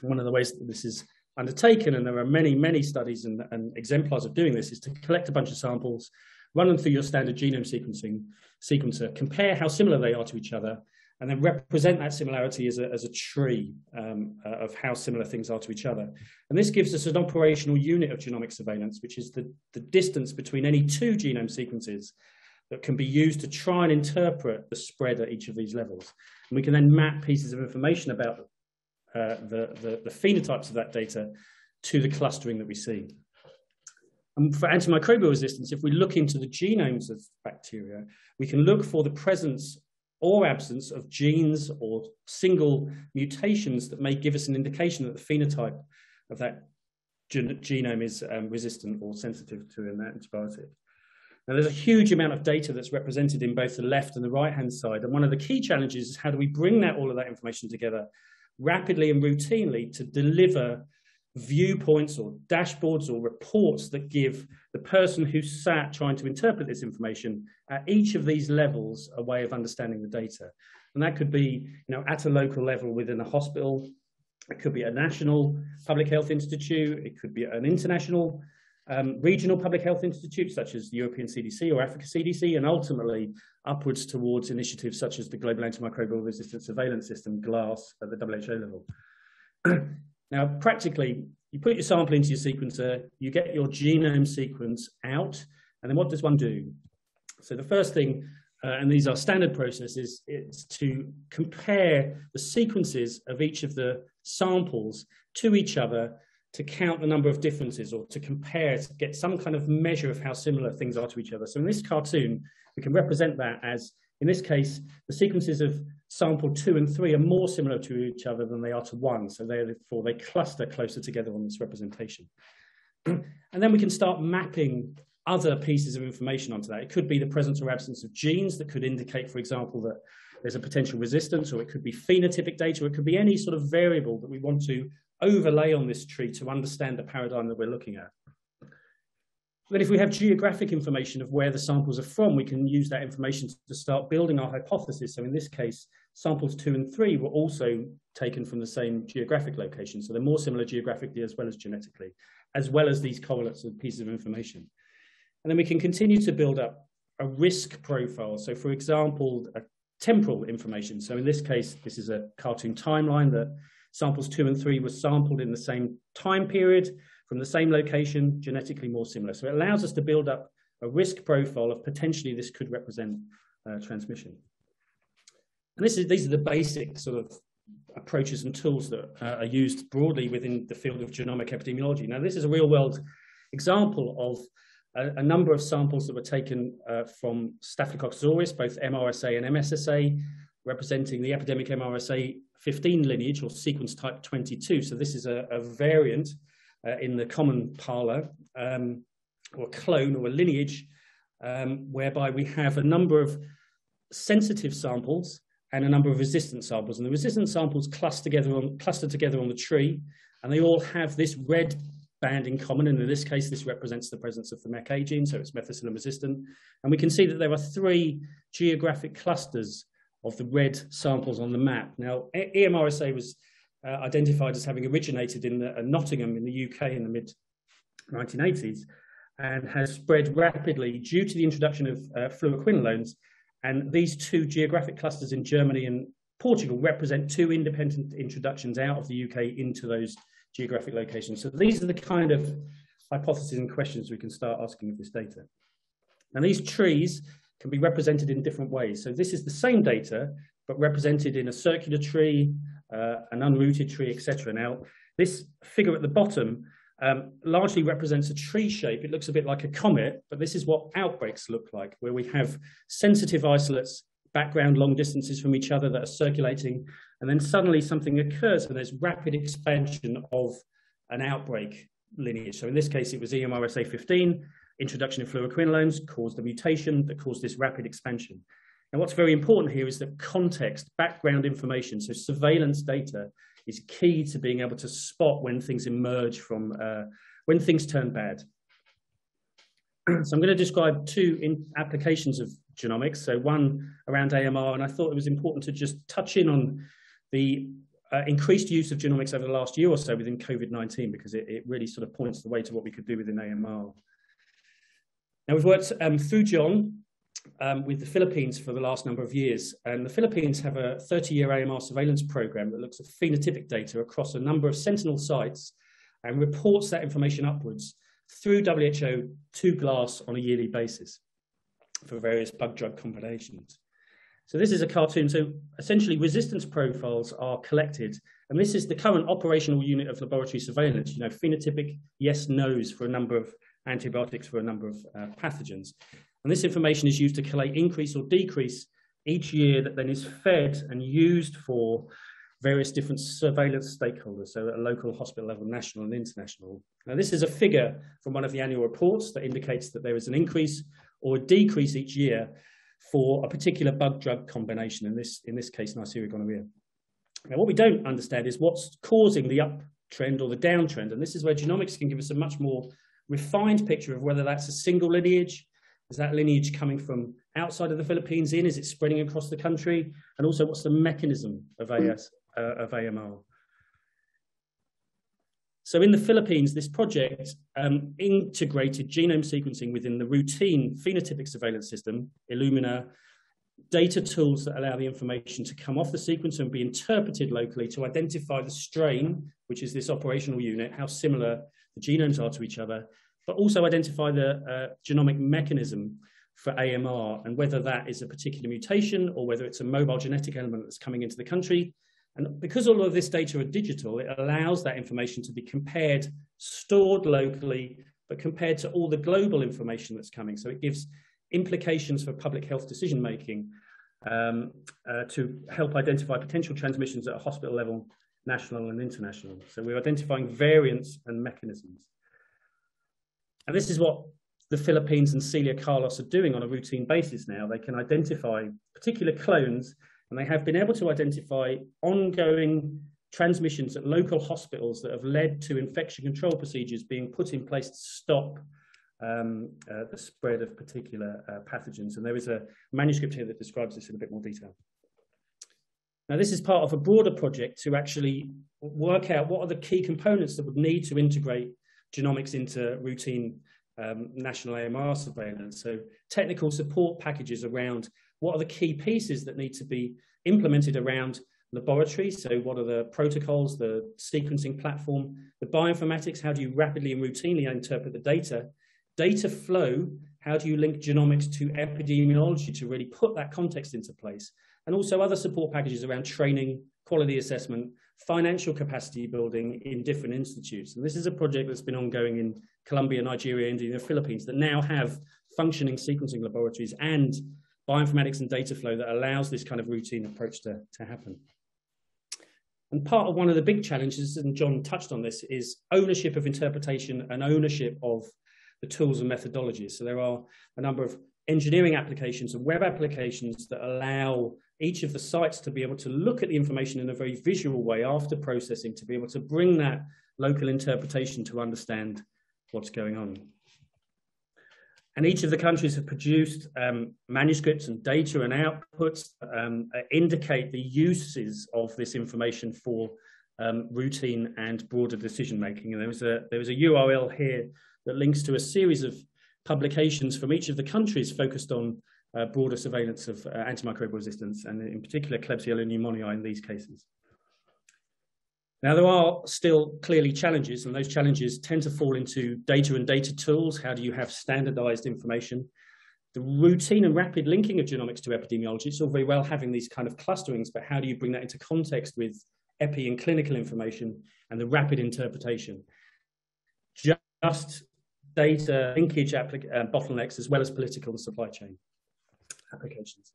One of the ways that this is undertaken, and there are many, many studies and exemplars of doing this, is to collect a bunch of samples, run them through your standard genome sequencer, compare how similar they are to each other, and then represent that similarity as a tree of how similar things are to each other. And this gives us an operational unit of genomic surveillance, which is the distance between any two genome sequences that can be used to try and interpret the spread at each of these levels. And we can then map pieces of information about the phenotypes of that data to the clustering that we see. And for antimicrobial resistance, if we look into the genomes of bacteria, we can look for the presence or absence of genes or single mutations that may give us an indication that the phenotype of that genome is resistant or sensitive to an antibiotic. Now, there's a huge amount of data that's represented in both the left and the right-hand side. And one of the key challenges is how do we bring all of that information together rapidly and routinely to deliver viewpoints or dashboards or reports that give the person who sat trying to interpret this information at each of these levels a way of understanding the data. And that could be, at a local level within a hospital, it could be a national public health institute, it could be an international regional public health institute such as the European CDC or Africa CDC, and ultimately upwards towards initiatives such as the Global Antimicrobial Resistance Surveillance System, GLASS, at the WHO level. Now, practically, you put your sample into your sequencer, you get your genome sequence out, and then what does one do? So the first thing, and these are standard processes, is to compare the sequences of each of the samples to each other to count the number of differences, or to compare, to get some kind of measure of how similar things are to each other. So in this cartoon, we can represent that as, in this case, the sequences of sample 2 and 3 are more similar to each other than they are to 1. So therefore, they cluster closer together on this representation. And then we can start mapping other pieces of information onto that. It could be the presence or absence of genes that could indicate, for example, that there's a potential resistance, or it could be phenotypic data, or it could be any sort of variable that we want to overlay on this tree to understand the paradigm that we're looking at. Then if we have geographic information of where the samples are from, we can use that information to start building our hypothesis. So in this case, samples 2 and 3 were also taken from the same geographic location. So they're more similar geographically as well as genetically, as well as these correlates and pieces of information. And then we can continue to build up a risk profile. So for example, a temporal information. So in this case, this is a cartoon timeline that samples 2 and 3 were sampled in the same time period from the same location, genetically more similar. So it allows us to build up a risk profile of potentially this could represent transmission. And these are the basic sort of approaches and tools that are used broadly within the field of genomic epidemiology. Now, this is a real world example of a number of samples that were taken from Staphylococcus aureus, both MRSA and MSSA, representing the epidemic MRSA 15 lineage, or sequence type 22. So this is a variant in the common parlor, or a clone or a lineage, whereby we have a number of sensitive samples and a number of resistant samples. And the resistant samples cluster together on the tree, and they all have this red band in common. And in this case, this represents the presence of the MEK gene, so it's methicillin resistant. And we can see that there are 3 geographic clusters of the red samples on the map. Now, EMRSA was identified as having originated in Nottingham in the UK in the mid-1980s, and has spread rapidly due to the introduction of fluoroquinolones. And these 2 geographic clusters in Germany and Portugal represent 2 independent introductions out of the UK into those geographic locations. So these are the kind of hypotheses and questions we can start asking of this data. And these trees can be represented in different ways. So this is the same data, but represented in a circular tree, an unrooted tree, etc. Now, this figure at the bottom largely represents a tree shape. It looks a bit like a comet, but this is what outbreaks look like, where we have sensitive isolates, background long distances from each other that are circulating, and then suddenly something occurs and there's rapid expansion of an outbreak lineage. So in this case, it was EMRSA 15, introduction of fluoroquinolones caused a mutation that caused this rapid expansion. And what's very important here is that context, background information, so surveillance data is key to being able to spot when things emerge from, when things turn bad. So I'm going to describe 2 applications of genomics. So one around AMR, and I thought it was important to just touch in on the increased use of genomics over the last year or so within COVID-19, because it really sort of points the way to what we could do within AMR. Now, we've worked through John with the Philippines for the last number of years, and the Philippines have a 30-year AMR surveillance program that looks at phenotypic data across a number of sentinel sites and reports that information upwards through WHO to GLASS on a yearly basis for various bug-drug combinations. So this is a cartoon. So essentially, resistance profiles are collected, and this is the current operational unit of laboratory surveillance. Phenotypic yes/nos for a number of antibiotics for a number of pathogens. And this information is used to collate increase or decrease each year, that then is fed and used for various different surveillance stakeholders, so at a local, hospital level, national and international. Now, this is a figure from one of the annual reports that indicates that there is an increase or a decrease each year for a particular bug-drug combination, in this case, Neisseria gonorrhea. Now, what we don't understand is what's causing the uptrend or the downtrend. And this is where genomics can give us a much more refined picture of whether that's a single lineage. Is that lineage coming from outside of the Philippines in? Is it spreading across the country? And also, what's the mechanism of AMR? So in the Philippines, this project integrated genome sequencing within the routine phenotypic surveillance system, Illumina, data tools that allow the information to come off the sequencer and be interpreted locally to identify the strain, which is this operational unit, how similar the genomes are to each other, but also identify the genomic mechanism for AMR and whether that is a particular mutation or whether it's a mobile genetic element that's coming into the country. And because all of this data are digital, it allows that information to be compared, stored locally, but compared to all the global information that's coming. So it gives implications for public health decision-making to help identify potential transmissions at a hospital level, national and international. So we're identifying variants and mechanisms. And this is what the Philippines and Celia Carlos are doing on a routine basis now. They can identify particular clones, and they have been able to identify ongoing transmissions at local hospitals that have led to infection control procedures being put in place to stop the spread of particular pathogens. And there is a manuscript here that describes this in a bit more detail. Now, this is part of a broader project to actually work out what are the key components that would need to integrate genomics into routine national AMR surveillance. So technical support packages around what are the key pieces that need to be implemented around laboratories. So what are the protocols, the sequencing platform, the bioinformatics, how do you rapidly and routinely interpret the data, data flow, how do you link genomics to epidemiology to really put that context into place, and also other support packages around training, quality assessment, financial capacity building in different institutes. And this is a project that's been ongoing in Colombia, Nigeria, India, and the Philippines that now have functioning sequencing laboratories and bioinformatics and data flow that allows this kind of routine approach to happen. And part of one of the big challenges, and John touched on this, is ownership of interpretation and ownership of the tools and methodologies. So there are a number of engineering applications and web applications that allow each of the sites to be able to look at the information in a very visual way after processing, to be able to bring that local interpretation to understand what's going on. And each of the countries have produced manuscripts and data and outputs indicate the uses of this information for routine and broader decision making. And there was a URL here that links to a series of publications from each of the countries focused on broader surveillance of antimicrobial resistance, and in particular Klebsiella pneumoniae in these cases. Now, there are still clearly challenges, and those challenges tend to fall into data and data tools. How do you have standardized information? The routine and rapid linking of genomics to epidemiology, it's all very well having these kind of clusterings, but how do you bring that into context with epi and clinical information and the rapid interpretation? Just data linkage bottlenecks, as well as political and supply chain applications.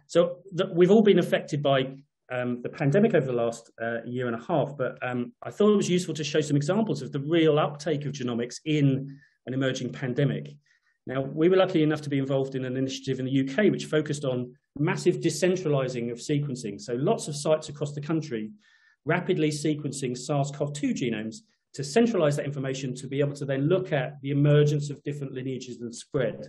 So we've all been affected by the pandemic over the last year and a half, but I thought it was useful to show some examples of the real uptake of genomics in an emerging pandemic. Now, we were lucky enough to be involved in an initiative in the UK which focused on massive decentralizing of sequencing. So lots of sites across the country rapidly sequencing SARS-CoV-2 genomes to centralize that information to be able to then look at the emergence of different lineages and spread.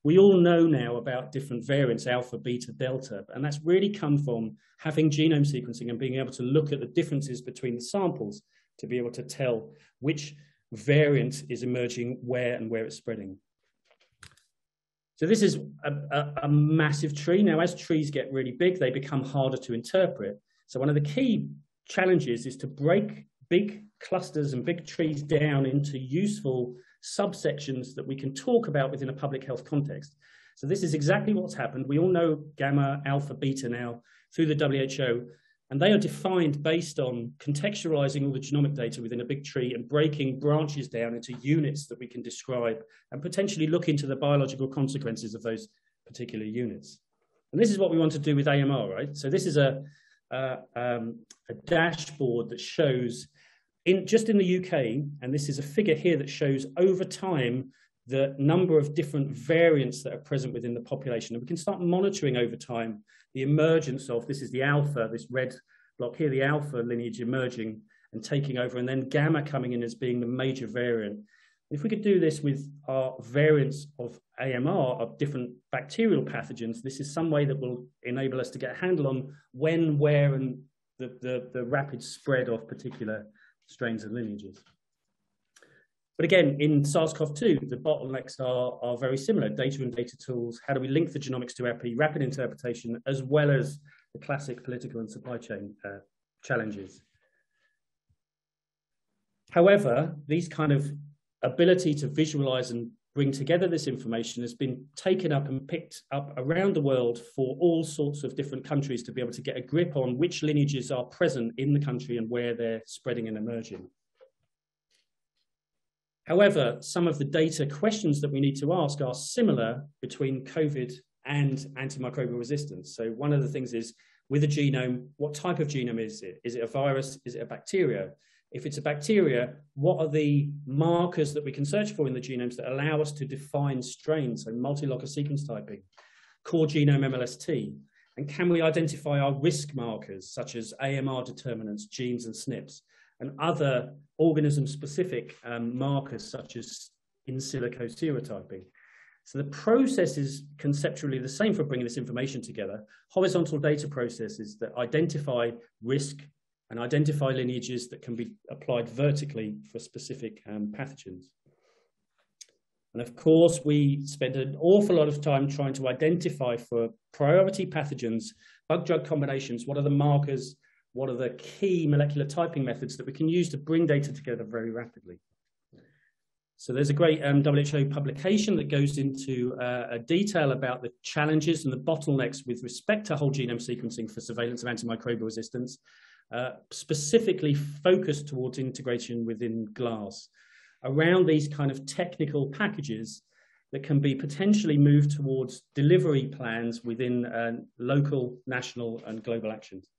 We all know now about different variants, alpha, beta, delta, and that's really come from having genome sequencing and being able to look at the differences between the samples to be able to tell which variant is emerging where and where it's spreading. So this is a massive tree. Now, as trees get really big, they become harder to interpret. So one of the key challenges is to break big clusters and big trees down into useful subsections that we can talk about within a public health context. So this is exactly what's happened. We all know gamma, alpha, beta now through the WHO, and they are defined based on contextualizing all the genomic data within a big tree and breaking branches down into units that we can describe and potentially look into the biological consequences of those particular units. And this is what we want to do with AMR, right? So this is a dashboard that shows just in the UK, and this is a figure here that shows over time the number of different variants that are present within the population. And we can start monitoring over time the emergence of, this is the alpha, this red block here, the alpha lineage emerging and taking over, and then gamma coming in as being the major variant. If we could do this with our variants of AMR, of different bacterial pathogens, this is some way that will enable us to get a handle on when, where, and the rapid spread of particular strains and lineages. But again, in SARS-CoV-2, the bottlenecks are very similar. Data and data tools, how do we link the genomics to epi, rapid interpretation, as well as the classic political and supply chain challenges. However, these kind of ability to visualize and bring together this information has been taken up and picked up around the world for all sorts of different countries to be able to get a grip on which lineages are present in the country and where they're spreading and emerging. However, some of the data questions that we need to ask are similar between COVID and antimicrobial resistance. So one of the things is, with a genome, what type of genome is it? Is it a virus? Is it a bacteria? If it's a bacteria, what are the markers that we can search for in the genomes that allow us to define strains, so multi-locker sequence typing, core genome MLST, and can we identify our risk markers, such as AMR determinants, genes and SNPs, and other organism-specific markers, such as in silico serotyping. So the process is conceptually the same for bringing this information together. Horizontal data processes that identify risk and identify lineages that can be applied vertically for specific pathogens. And of course, we spend an awful lot of time trying to identify for priority pathogens, bug-drug combinations, what are the markers, what are the key molecular typing methods that we can use to bring data together very rapidly. So there's a great WHO publication that goes into a detail about the challenges and the bottlenecks with respect to whole genome sequencing for surveillance of antimicrobial resistance, specifically focused towards integration within GLASS, around these kind of technical packages that can be potentially moved towards delivery plans within local, national, and global actions.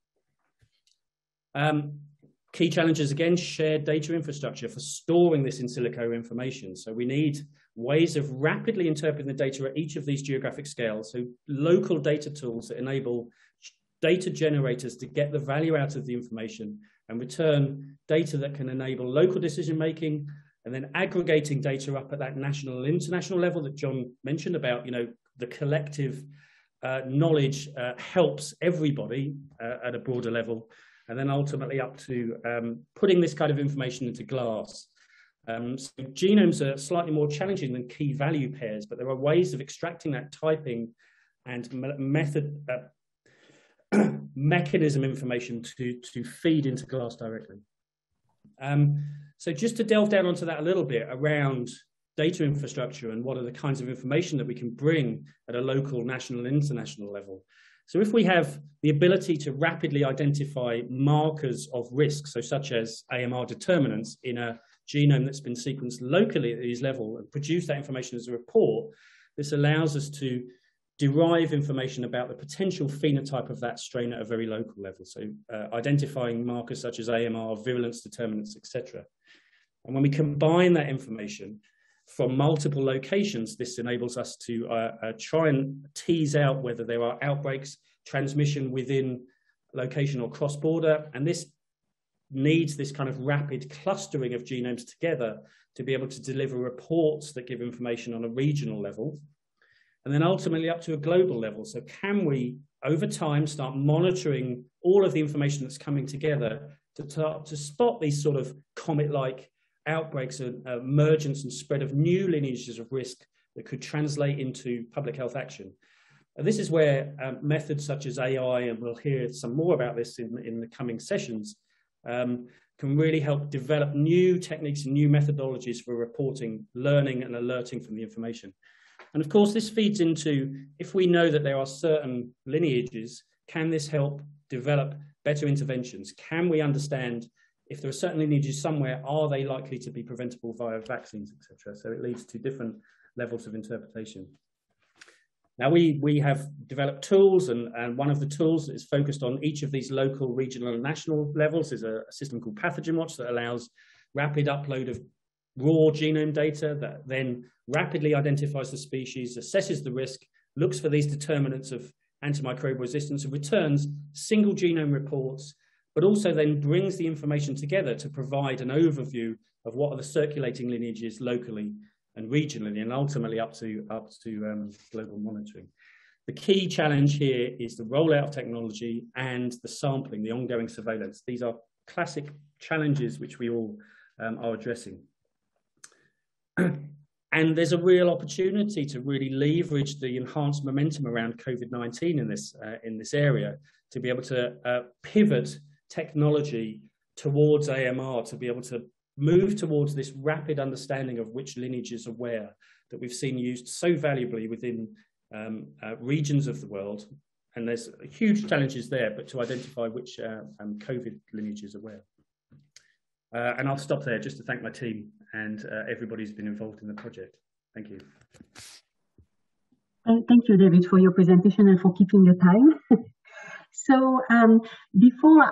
Key challenges, again, shared data infrastructure for storing this in silico information. So we need ways of rapidly interpreting the data at each of these geographic scales. So local data tools that enable data generators to get the value out of the information and return data that can enable local decision-making, and then aggregating data up at that national and international level that John mentioned about, the collective knowledge helps everybody at a broader level. And then ultimately up to putting this kind of information into GLASS. So genomes are slightly more challenging than key value pairs, but there are ways of extracting that typing and mechanism information to feed into GLASS directly. So just to delve down onto that a little bit around data infrastructure and what are the kinds of information that we can bring at a local, national, and international level. So if we have the ability to rapidly identify markers of risk, so such as AMR determinants in a genome that's been sequenced locally at these levels and produce that information as a report, this allows us to derive information about the potential phenotype of that strain at a very local level. So identifying markers such as AMR, virulence determinants, etc. And when we combine that information from multiple locations, this enables us to try and tease out whether there are outbreaks, transmission within location or cross-border, and this needs this kind of rapid clustering of genomes together to be able to deliver reports that give information on a regional level, and then ultimately up to a global level. So can we, over time, start monitoring all of the information that's coming together to spot these sort of comet-like outbreaks and emergence and spread of new lineages of risk that could translate into public health action. And this is where methods such as AI, and we'll hear some more about this in the coming sessions, can really help develop new techniques and new methodologies for reporting, learning, and alerting from the information. And of course, this feeds into, if we know that there are certain lineages, can this help develop better interventions? Can we understand if there are certain lineages somewhere, are they likely to be preventable via vaccines, etc.? So it leads to different levels of interpretation. Now we have developed tools, and one of the tools that is focused on each of these local, regional, and national levels is a system called Pathogen Watch that allows rapid upload of raw genome data that then rapidly identifies the species, assesses the risk, looks for these determinants of antimicrobial resistance, and returns single genome reports but also then brings the information together to provide an overview of what are the circulating lineages locally and regionally, and ultimately up to global monitoring. The key challenge here is the rollout of technology and the sampling, the ongoing surveillance. These are classic challenges which we all are addressing. And there's a real opportunity to really leverage the enhanced momentum around COVID-19 in this area, to be able to pivot technology towards AMR, to be able to move towards this rapid understanding of which lineages are where, that we've seen used so valuably within regions of the world. And there's huge challenges there, but to identify which COVID lineages are where. And I'll stop there just to thank my team and everybody who's been involved in the project. Thank you. Thank you, David, for your presentation and for keeping the time. So before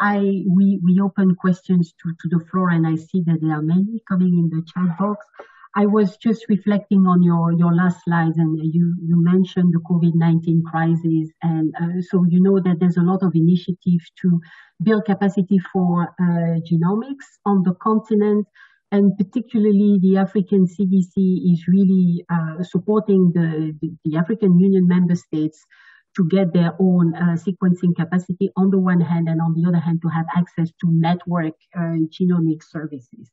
we open questions to the floor, and I see that there are many coming in the chat box, I was just reflecting on your last slides, and you mentioned the COVID-19 crisis, and so you know that there's a lot of initiatives to build capacity for genomics on the continent, and particularly the African CDC is really supporting the African Union member states to get their own sequencing capacity on the one hand, and on the other hand to have access to network genomic services.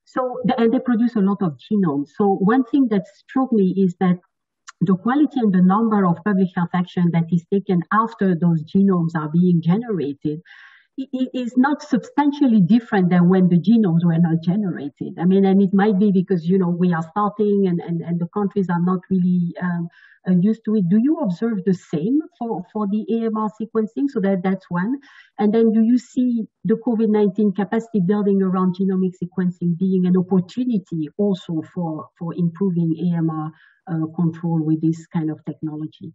So, and they produce a lot of genomes. So one thing that struck me is that the quality and the number of public health action that is taken after those genomes are being generated is not substantially different than when the genomes were not generated. I mean, and it might be because, you know, we are starting and the countries are not really used to it. Do you observe the same for the AMR sequencing? So that's one. And then do you see the COVID-19 capacity building around genomic sequencing being an opportunity also for improving AMR control with this kind of technology?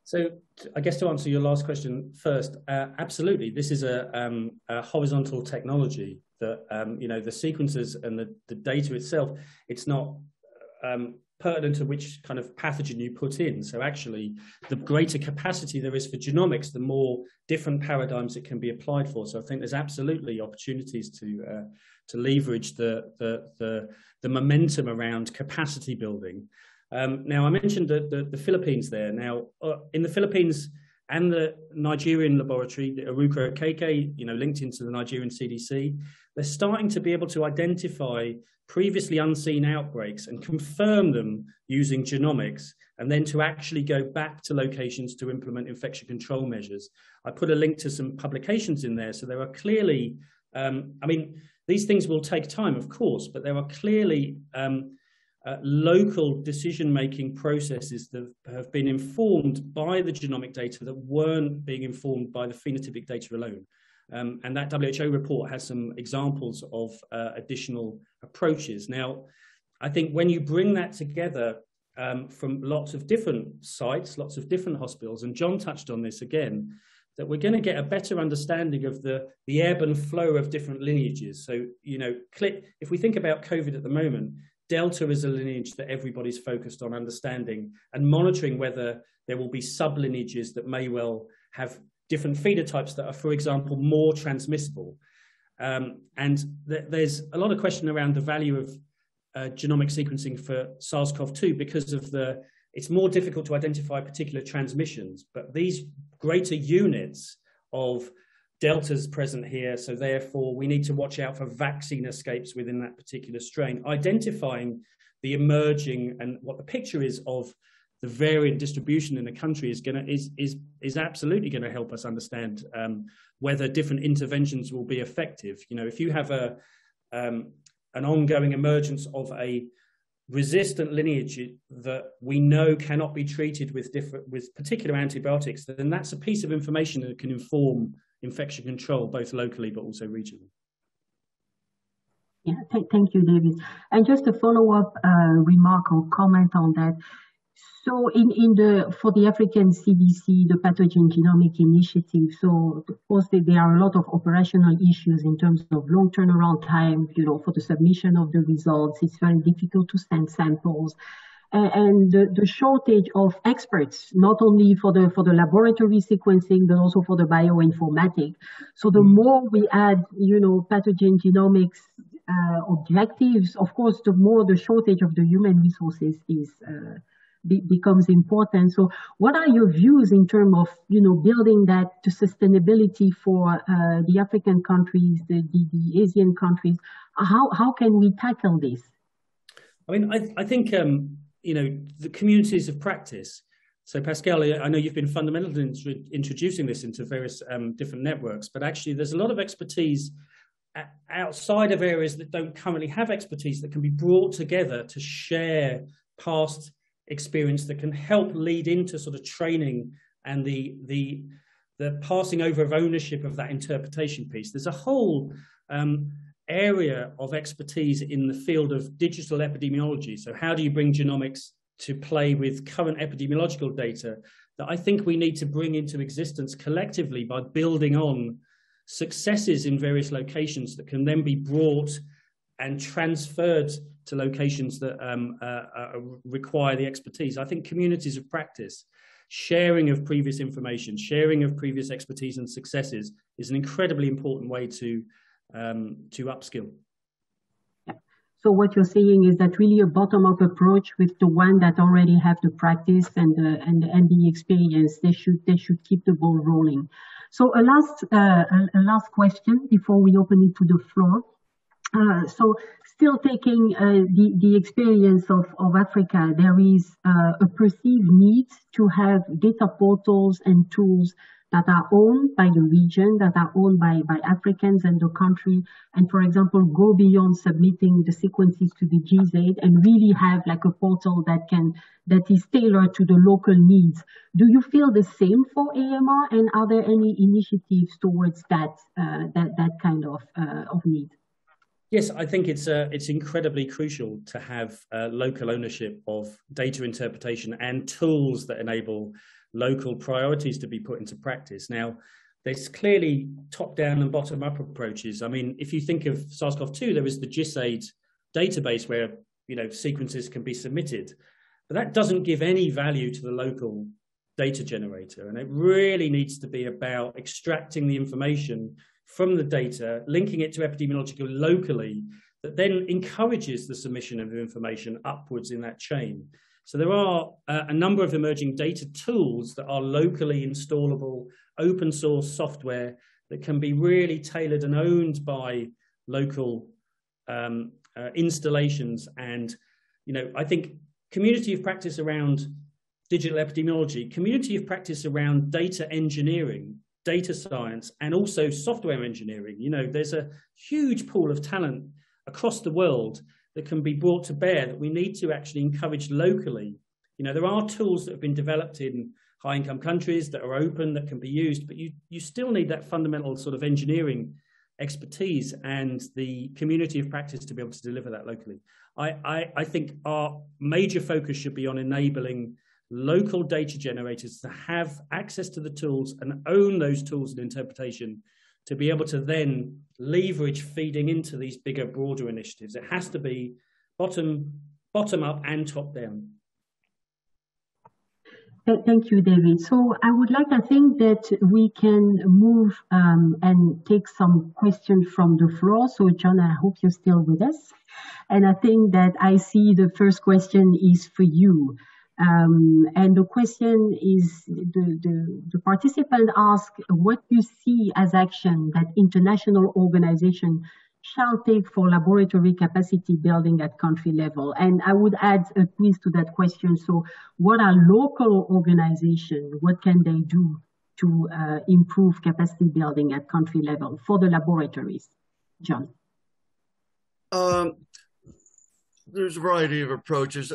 So I guess to answer your last question first, absolutely. This is a horizontal technology that, you know, the sequences and the data itself, it's not pertinent to which kind of pathogen you put in. So actually, the greater capacity there is for genomics, the more different paradigms it can be applied for. So I think there's absolutely opportunities to leverage the momentum around capacity building. Now, I mentioned the Philippines there. Now, in the Philippines and the Nigerian laboratory, the Aruka KK, you know, linked into the Nigerian CDC, they're starting to be able to identify previously unseen outbreaks and confirm them using genomics, and then to actually go back to locations to implement infection control measures. I put a link to some publications in there. So there are clearly, I mean, these things will take time, of course, but there are clearly local decision-making processes that have been informed by the genomic data that weren't being informed by the phenotypic data alone. And that WHO report has some examples of additional approaches. Now, I think when you bring that together from lots of different sites, lots of different hospitals, and John touched on this again, that we're going to get a better understanding of the ebb and flow of different lineages. So, you know, if we think about COVID at the moment, Delta is a lineage that everybody's focused on understanding and monitoring whether there will be sub-lineages that may well have different phenotypes that are, for example, more transmissible. And there's a lot of question around the value of genomic sequencing for SARS-CoV-2 because of it's more difficult to identify particular transmissions, but these greater units of Delta's present here, so therefore we need to watch out for vaccine escapes within that particular strain, identifying the emerging and what the picture is of the variant distribution in the country is absolutely going to help us understand whether different interventions will be effective. You know, if you have an ongoing emergence of a resistant lineage that we know cannot be treated with particular antibiotics, then that's a piece of information that can inform infection control, both locally but also regionally. Yeah, thank you, David. And just a follow-up remark or comment on that. So for the African CDC, the Pathogen Genomic Initiative, so of course there are a lot of operational issues in terms of long turnaround time, you know, for the submission of the results. It's very difficult to send samples. and the shortage of experts, not only for the laboratory sequencing, but also for the bioinformatics. So the more we add, pathogen genomics objectives, of course, the more the shortage of the human resources becomes important. So what are your views in terms of, building that to sustainability for the African countries, the Asian countries? How can we tackle this? I mean, I think, the communities of practice. So Pascale, I know you've been fundamental in introducing this into various different networks, but actually there's a lot of expertise outside of areas that don't currently have expertise that can be brought together to share past experience that can help lead into sort of training and the passing over of ownership of that interpretation piece. There's a whole area of expertise in the field of digital epidemiology. So how do you bring genomics to play with current epidemiological data that I think we need to bring into existence collectively by building on successes in various locations that can then be brought and transferred to locations that require the expertise. I think communities of practice, sharing of previous information, sharing of previous expertise and successes is an incredibly important way to upskill. So what you're saying is that really a bottom-up approach with the one that already have the practice and the experience, they should keep the ball rolling. So a last question before we open it to the floor. So still taking the experience of Africa, there is a perceived need to have data portals and tools that are owned by the region, that are owned by Africans and the country, and for example, go beyond submitting the sequences to the GZ and really have like a portal that is tailored to the local needs. Do you feel the same for AMR, and are there any initiatives towards that kind of need? Yes, I think it's incredibly crucial to have local ownership of data interpretation and tools that enable local priorities to be put into practice. Now, there's clearly top-down and bottom-up approaches. I mean, if you think of SARS-CoV-2, there is the GISAID database where sequences can be submitted, but that doesn't give any value to the local data generator, and it really needs to be about extracting the information from the data, linking it to epidemiological locally, that then encourages the submission of information upwards in that chain. So there are a number of emerging data tools that are locally installable, open source software that can be really tailored and owned by local installations. And, I think community of practice around digital epidemiology, community of practice around data engineering, data science, and also software engineering. There's a huge pool of talent across the world that can be brought to bear that we need to actually encourage locally. There are tools that have been developed in high-income countries that are open, that can be used, but you still need that fundamental sort of engineering expertise and the community of practice to be able to deliver that locally. I think our major focus should be on enabling local data generators to have access to the tools and own those tools and interpretation to be able to then leverage feeding into these bigger, broader initiatives. It has to be bottom up and top down. Thank you, David. So I think that we can move and take some questions from the floor. So John, I hope you're still with us. And I think that I see the first question is for you. And the question is, the participant asked what you see as action that international organizations shall take for laboratory capacity building at country level. And I would add a twist to that question. So what are local organizations, what can they do to improve capacity building at country level for the laboratories? John. There's a variety of approaches.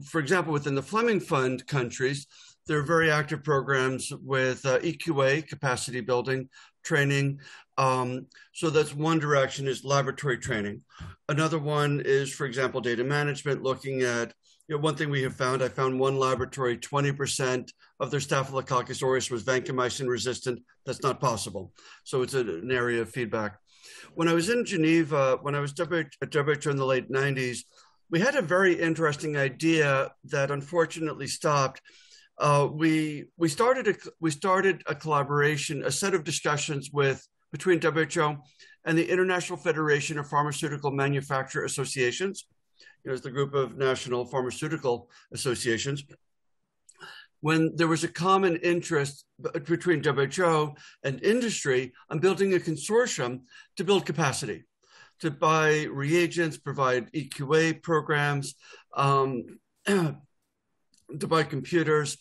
For example, within the Fleming Fund countries, there are very active programs with EQA, capacity building, training. So that's one direction, is laboratory training. Another one is, for example, data management, looking at, one thing we have found, I found one laboratory, 20% of their Staphylococcus aureus was vancomycin resistant. That's not possible. So it's an area of feedback. When I was in Geneva, when I was a director in the late 90s, we had a very interesting idea that unfortunately stopped. We started a collaboration, a set of discussions between WHO and the International Federation of Pharmaceutical Manufacturer Associations. It's the group of national pharmaceutical associations. When there was a common interest between WHO and industry on building a consortium to build capacity, to buy reagents, provide EQA programs, to buy computers.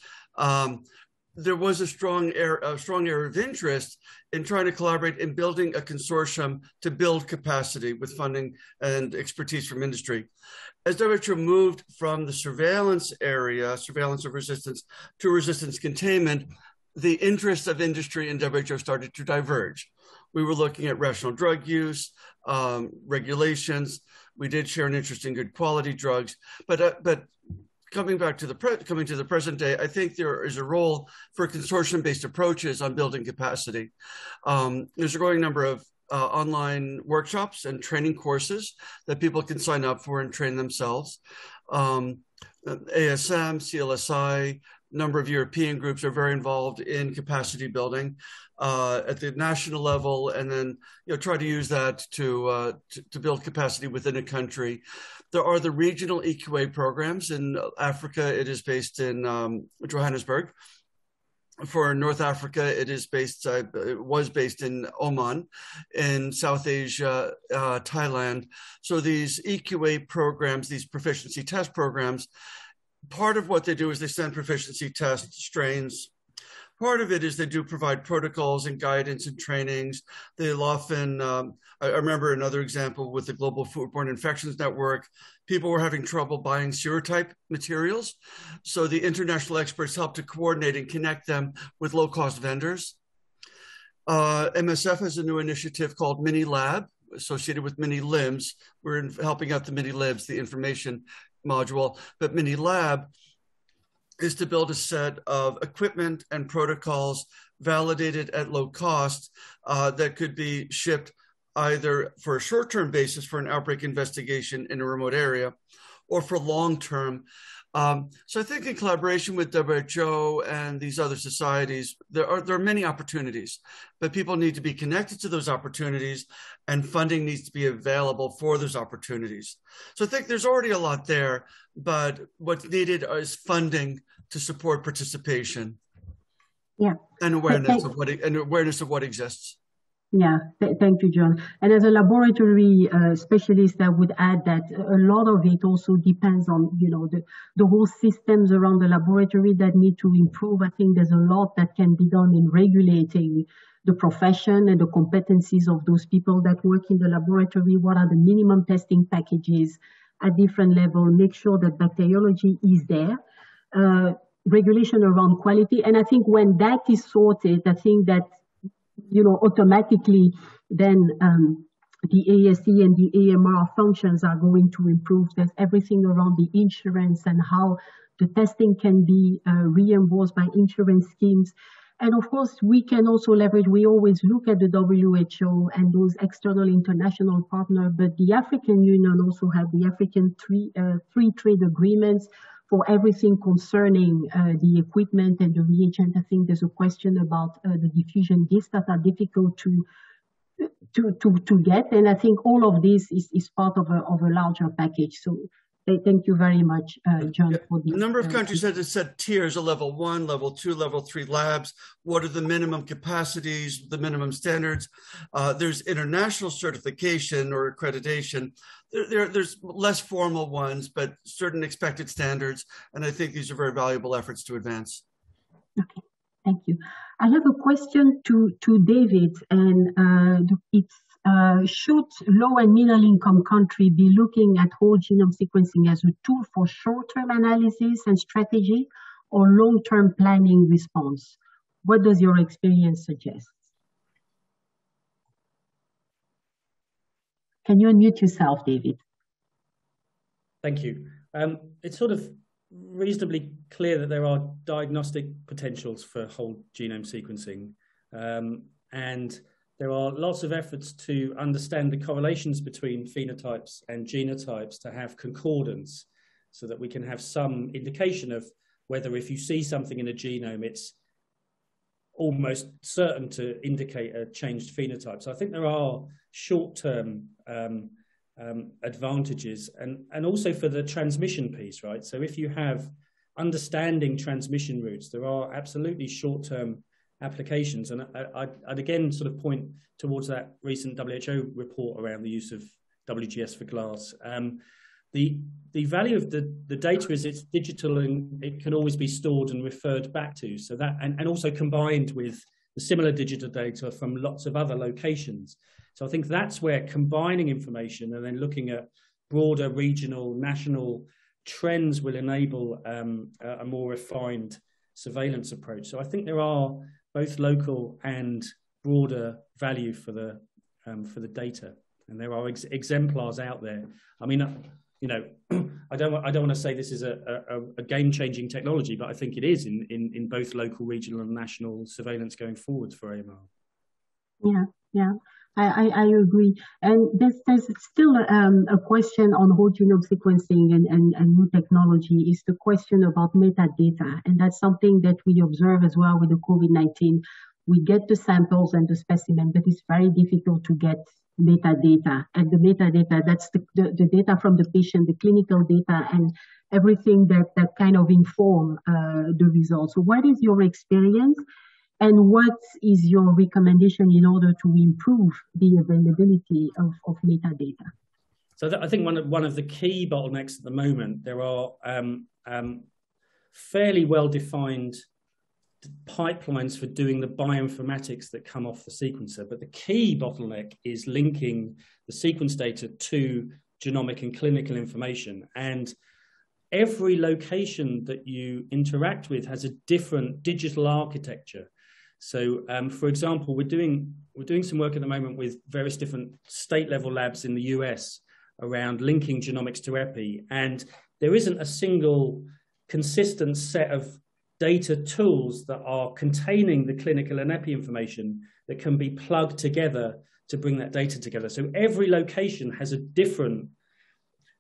There was a strong area of interest in trying to collaborate in building a consortium to build capacity with funding and expertise from industry. As WHO moved from the surveillance area, surveillance of resistance, to resistance containment, the interests of industry and WHO started to diverge. We were looking at rational drug use, regulations. We did share an interest in good quality drugs, but coming to the present day, I think there is a role for consortium-based approaches on building capacity. There's a growing number of online workshops and training courses that people can sign up for and train themselves. ASM, CLSI, number of European groups are very involved in capacity building at the national level, and then try to use that to build capacity within a country. There are the regional EQA programs. In Africa, it is based in Johannesburg. For North Africa, it was based in Oman. In South Asia, Thailand. So these EQA programs, these proficiency test programs, part of what they do is they send proficiency test strains. Part of it is they do provide protocols and guidance and trainings. They'll often, I remember another example with the Global Foodborne Infections Network, people were having trouble buying serotype materials. So the international experts helped to coordinate and connect them with low-cost vendors. MSF has a new initiative called Mini Lab, associated with Mini Limbs. We're helping out the Mini Libs, the information module, but Mini Lab is to build a set of equipment and protocols validated at low cost that could be shipped either for a short-term basis for an outbreak investigation in a remote area or for long-term. So I think in collaboration with WHO and these other societies, there are many opportunities, but people need to be connected to those opportunities and funding needs to be available for those opportunities. So I think there's already a lot there, but what's needed is funding to support participation. Yeah. And awareness of what exists. Yeah, thank you, John. And as a laboratory specialist, I would add that a lot of it also depends on, the whole systems around the laboratory that need to improve. I think there's a lot that can be done in regulating the profession and the competencies of those people that work in the laboratory. What are the minimum testing packages at different levels? Make sure that bacteriology is there. Regulation around quality. And I think when that is sorted, I think that automatically then the ASE and the AMR functions are going to improve. There's everything around the insurance and how the testing can be reimbursed by insurance schemes. And of course, we can also leverage, we always look at the WHO and those external international partners, but the African Union also have the African free trade agreements for everything concerning the equipment and the reagent. I think there's a question about the diffusion discs that are difficult to get. And I think all of this is part of a larger package. So thank you very much, John, for this. A number of countries have set tiers of level 1, level 2, level 3 labs. What are the minimum capacities, the minimum standards? There's international certification or accreditation. There's less formal ones, but certain expected standards. And I think these are very valuable efforts to advance. Okay, thank you. I have a question to David, and it's should low and middle income country be looking at whole genome sequencing as a tool for short-term analysis and strategy or long-term planning response? What does your experience suggest? Can you unmute yourself, David? Thank you. It's sort of reasonably clear that there are diagnostic potentials for whole genome sequencing. And there are lots of efforts to understand the correlations between phenotypes and genotypes to have concordance, so that we can have some indication of whether if you see something in a genome, it's almost certain to indicate a changed phenotype. So I think there are short-term advantages, and also for the transmission piece, right? So if you have understanding transmission routes, there are absolutely short-term applications. And I'd again sort of point towards that recent WHO report around the use of WGS for glass. The value of the data is it's digital and it can always be stored and referred back to. So that, and also combined with the similar digital data from lots of other locations. So I think that's where combining information and then looking at broader regional, national trends will enable a more refined surveillance approach. So I think there are both local and broader value for the data, and there are exemplars out there. I mean, you know, I don't want to say this is a game-changing technology, but I think it is in both local, regional, and national surveillance going forward for AMR. Yeah, I agree. And there's still a question on whole genome sequencing and new technology, is the question about metadata. And that's something that we observe as well with the COVID-19. We get the samples and the specimen, but it's very difficult to get metadata. And the metadata, that's the data from the patient, the clinical data, and everything that kind of inform the results. So what is your experience? And what is your recommendation in order to improve the availability of metadata? So I think one of the key bottlenecks at the moment, there are fairly well-defined pipelines for doing the bioinformatics that come off the sequencer. But the key bottleneck is linking the sequence data to genomic and clinical information. And every location that you interact with has a different digital architecture. So, for example, we're doing some work at the moment with various different state-level labs in the US around linking genomics to epi, and there isn't a single consistent set of data tools that are containing the clinical and epi information that can be plugged together to bring that data together. So every location has a different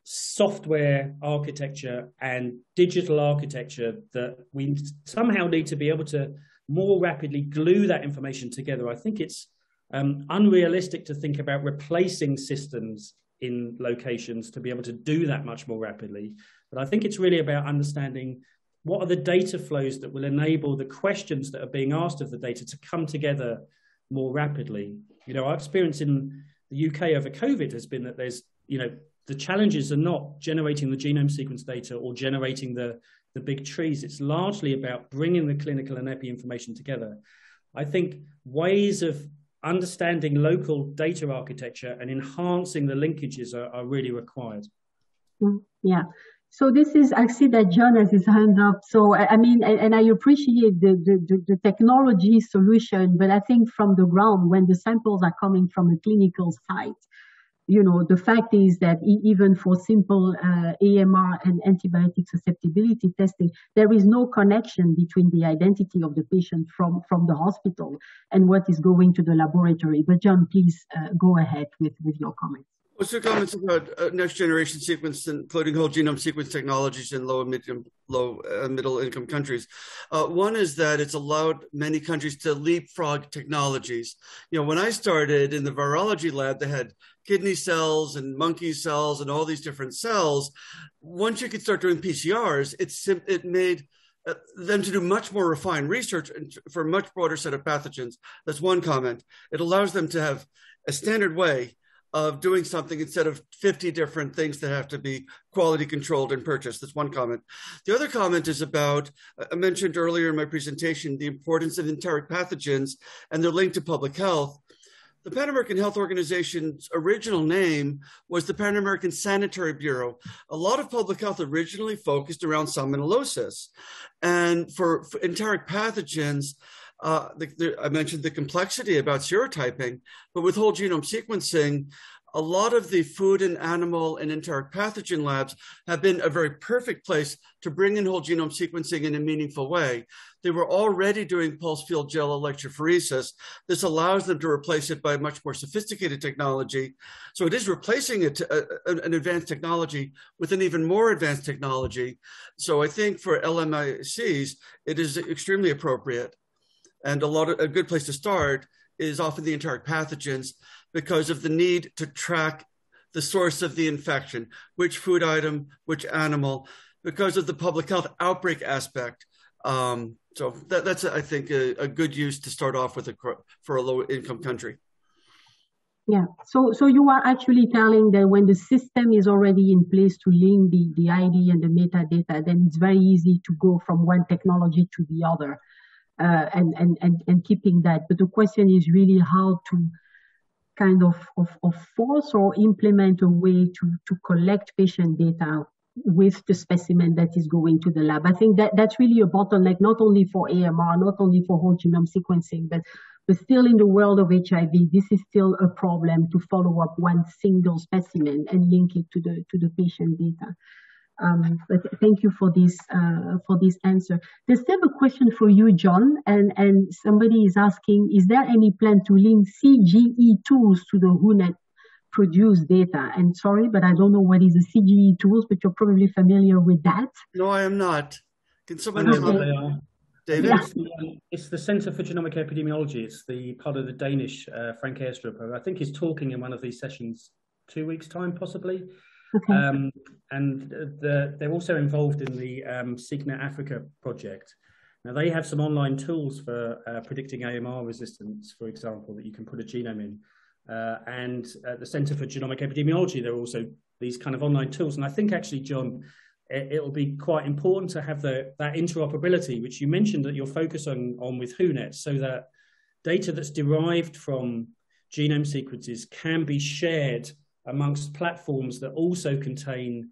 software architecture and digital architecture that we somehow need to be able to more rapidly glue that information together. I think it's unrealistic to think about replacing systems in locations to be able to do that much more rapidly. But I think it's really about understanding what are the data flows that will enable the questions that are being asked of the data to come together more rapidly. You know, our experience in the UK over COVID has been that there's, you know, the challenges are not generating the genome sequence data or generating the big trees. It's largely about bringing the clinical and epi information together. I think ways of understanding local data architecture and enhancing the linkages are really required. Yeah. So this is, I see that John has his hand up. So, I mean, and I appreciate the technology solution, but I think from the ground, when the samples are coming from a clinical site, you know, the fact is that even for simple AMR and antibiotic susceptibility testing, there is no connection between the identity of the patient from the hospital and what is going to the laboratory. But John, please go ahead with your comments. What's your comments about next generation sequence, including whole genome sequence technologies in low and middle income countries? One is that it's allowed many countries to leapfrog technologies. You know, when I started in the virology lab, they had kidney cells and monkey cells and all these different cells. Once you could start doing PCRs, it made them to do much more refined research for a much broader set of pathogens. That's one comment. It allows them to have a standard way of doing something instead of 50 different things that have to be quality controlled and purchased. That's one comment. The other comment is about, I mentioned earlier in my presentation, the importance of enteric pathogens and their link to public health. The Pan American Health Organization's original name was the Pan American Sanitary Bureau. A lot of public health originally focused around salmonellosis. And for enteric pathogens, I mentioned the complexity about serotyping, but with whole genome sequencing, a lot of the food and animal and enteric pathogen labs have been a very perfect place to bring in whole genome sequencing in a meaningful way. They were already doing pulse field gel electrophoresis. This allows them to replace it by much more sophisticated technology. So it is replacing an advanced technology with an even more advanced technology. So I think for LMICs, it is extremely appropriate. And a good place to start is often the enteric pathogens, because of the need to track the source of the infection, which food item, which animal, because of the public health outbreak aspect. So that's, I think, a good use to start off with for a low-income country. Yeah, so you are actually telling that when the system is already in place to link the ID and the metadata, then it's very easy to go from one technology to the other, and keeping that. But the question is really how to kind of force or implement a way to collect patient data with the specimen that is going to the lab. I think that's really a bottleneck, not only for AMR, not only for whole genome sequencing, but still in the world of HIV, this is still a problem to follow up one single specimen and link it to the patient data. But thank you for this answer. There's still a question for you, John, and somebody is asking, is there any plan to link CGE tools to the WHONET produced data? And sorry, but I don't know what is a CGE tools, but you're probably familiar with that. No, I am not. Can someone know what they are? David? Yeah. It's the Centre for Genomic Epidemiology. It's the part of the Danish Frank Airstrup, who I think is talking in one of these sessions 2 weeks' time, possibly. Okay. And they're also involved in the SIGNET Africa project. Now, they have some online tools for predicting AMR resistance, for example, that you can put a genome in. And at the Centre for Genomic Epidemiology, there are also these kind of online tools. And I think actually, John, it'll be quite important to have that interoperability, which you mentioned that you're focused on with WHONET, so that data that's derived from genome sequences can be shared amongst platforms that also contain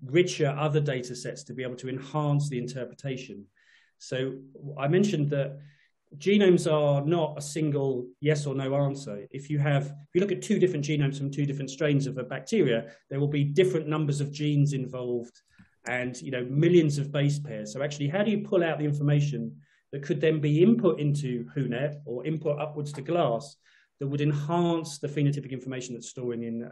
richer other data sets to be able to enhance the interpretation. So I mentioned that genomes are not a single yes or no answer. If you look at 2 different genomes from 2 different strains of a bacteria, there will be different numbers of genes involved and millions of base pairs. So actually, how do you pull out the information that could then be input into WHONET or input upwards to GLASS that would enhance the phenotypic information that's storing in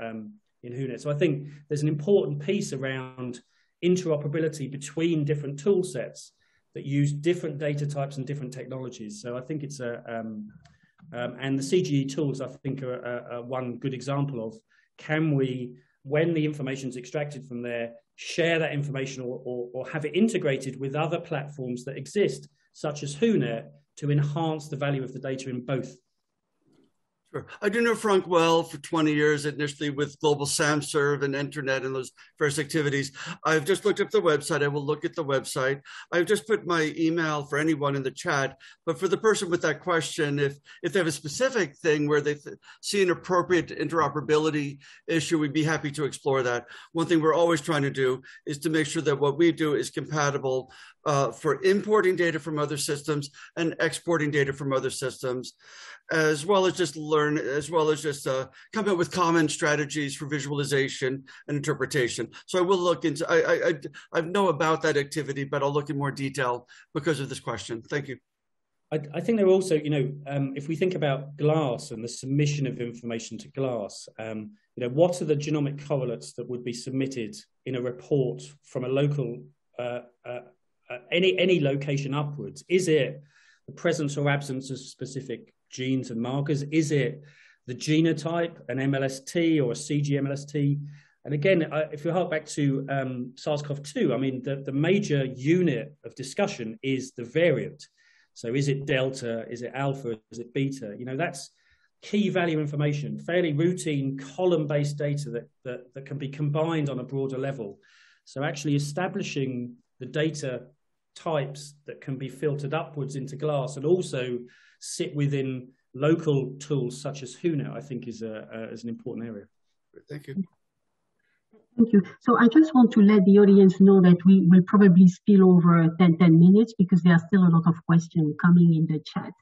WHONET? So I think there's an important piece around interoperability between different tool sets that use different data types and different technologies. So I think it's and the CGE tools, I think, are one good example of, can we, when the information is extracted from there, share that information or have it integrated with other platforms that exist, such as WHONET, to enhance the value of the data in both. Sure. I do know Frank well for 20 years, initially with Global SAMServe and Internet and those various activities. I've just looked up the website. I will look at the website. I've just put my email for anyone in the chat, but for the person with that question, if they have a specific thing where they see an appropriate interoperability issue, we'd be happy to explore that. One thing we're always trying to do is to make sure that what we do is compatible for importing data from other systems and exporting data from other systems, as well as just come up with common strategies for visualization and interpretation. So I will look into, I know about that activity, but I'll look in more detail because of this question. Thank you. I think there are also, if we think about GLASS and the submission of information to GLASS, what are the genomic correlates that would be submitted in a report from a local, any location upwards? Is it the presence or absence of specific genes and markers? Is it the genotype, an MLST or a CG-MLST? And again, if we hark back to SARS-CoV-2, I mean, the major unit of discussion is the variant. So is it Delta, is it Alpha, is it Beta? That's key value information, fairly routine column-based data that can be combined on a broader level. So actually establishing the data types that can be filtered upwards into GLASS and also sit within local tools such as WHONET, I think is an important area. Thank you. Thank you. So I just want to let the audience know that we will probably spill over 10 minutes because there are still a lot of questions coming in the chat.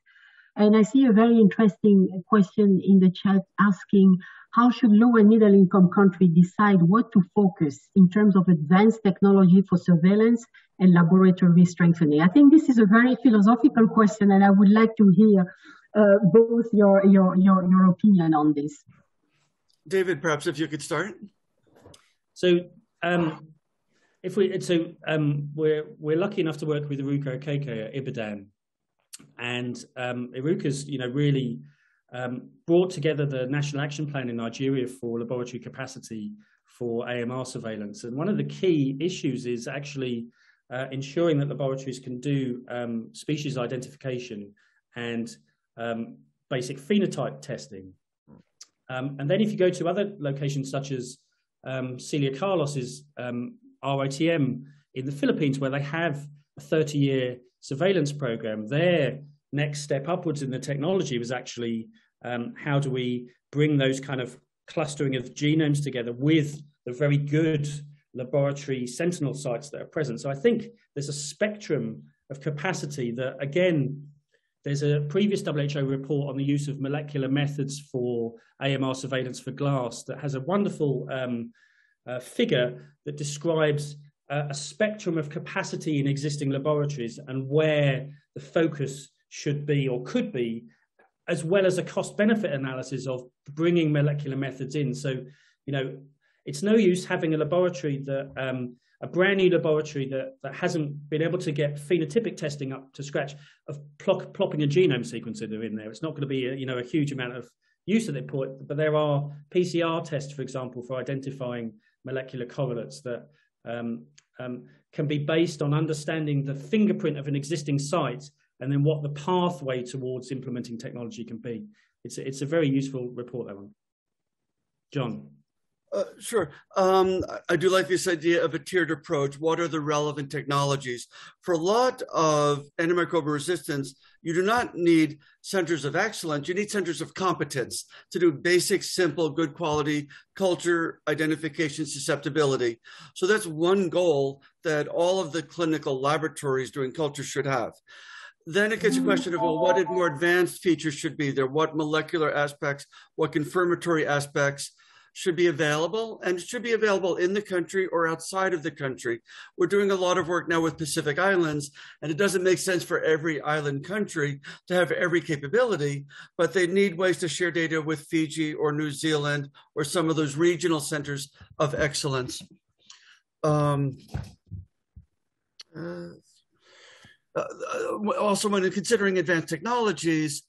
And I see a very interesting question in the chat asking, how should low and middle income countries decide what to focus in terms of advanced technology for surveillance and laboratory strengthening? I think this is a very philosophical question, and I would like to hear both your opinion on this. David, perhaps if you could start. So we're lucky enough to work with Iruka Okeke at Ibadan, and Iruka's really brought together the National Action Plan in Nigeria for laboratory capacity for AMR surveillance. And one of the key issues is actually ensuring that laboratories can do species identification and basic phenotype testing. And then if you go to other locations such as Celia Carlos's RITM in the Philippines, where they have a 30-year surveillance program, their next step upwards in the technology was actually how do we bring those kind of clustering of genomes together with the very good laboratory sentinel sites that are present. So I think there's a spectrum of capacity that, again, there's a previous WHO report on the use of molecular methods for AMR surveillance for glass that has a wonderful figure that describes a spectrum of capacity in existing laboratories and where the focus should be or could be, as well as a cost-benefit analysis of bringing molecular methods in. So, it's no use having a laboratory that, a brand new laboratory that hasn't been able to get phenotypic testing up to scratch of plopping a genome sequencer in there. It's not going to be a huge amount of use at that point, but there are PCR tests, for example, for identifying molecular correlates that can be based on understanding the fingerprint of an existing site and then what the pathway towards implementing technology can be. It's a very useful report, that one. John. Sure. I do like this idea of a tiered approach. What are the relevant technologies? For a lot of antimicrobial resistance, you do not need centers of excellence. You need centers of competence to do basic, simple, good quality culture identification susceptibility. So that's one goal that all of the clinical laboratories doing culture should have. Then it gets a question of, well, what more advanced features should be there? What molecular aspects, what confirmatory aspects should be available, and should be available in the country or outside of the country. We're doing a lot of work now with Pacific Islands, and it doesn't make sense for every island country to have every capability, but they need ways to share data with Fiji or New Zealand or some of those regional centers of excellence. Also, when considering advanced technologies,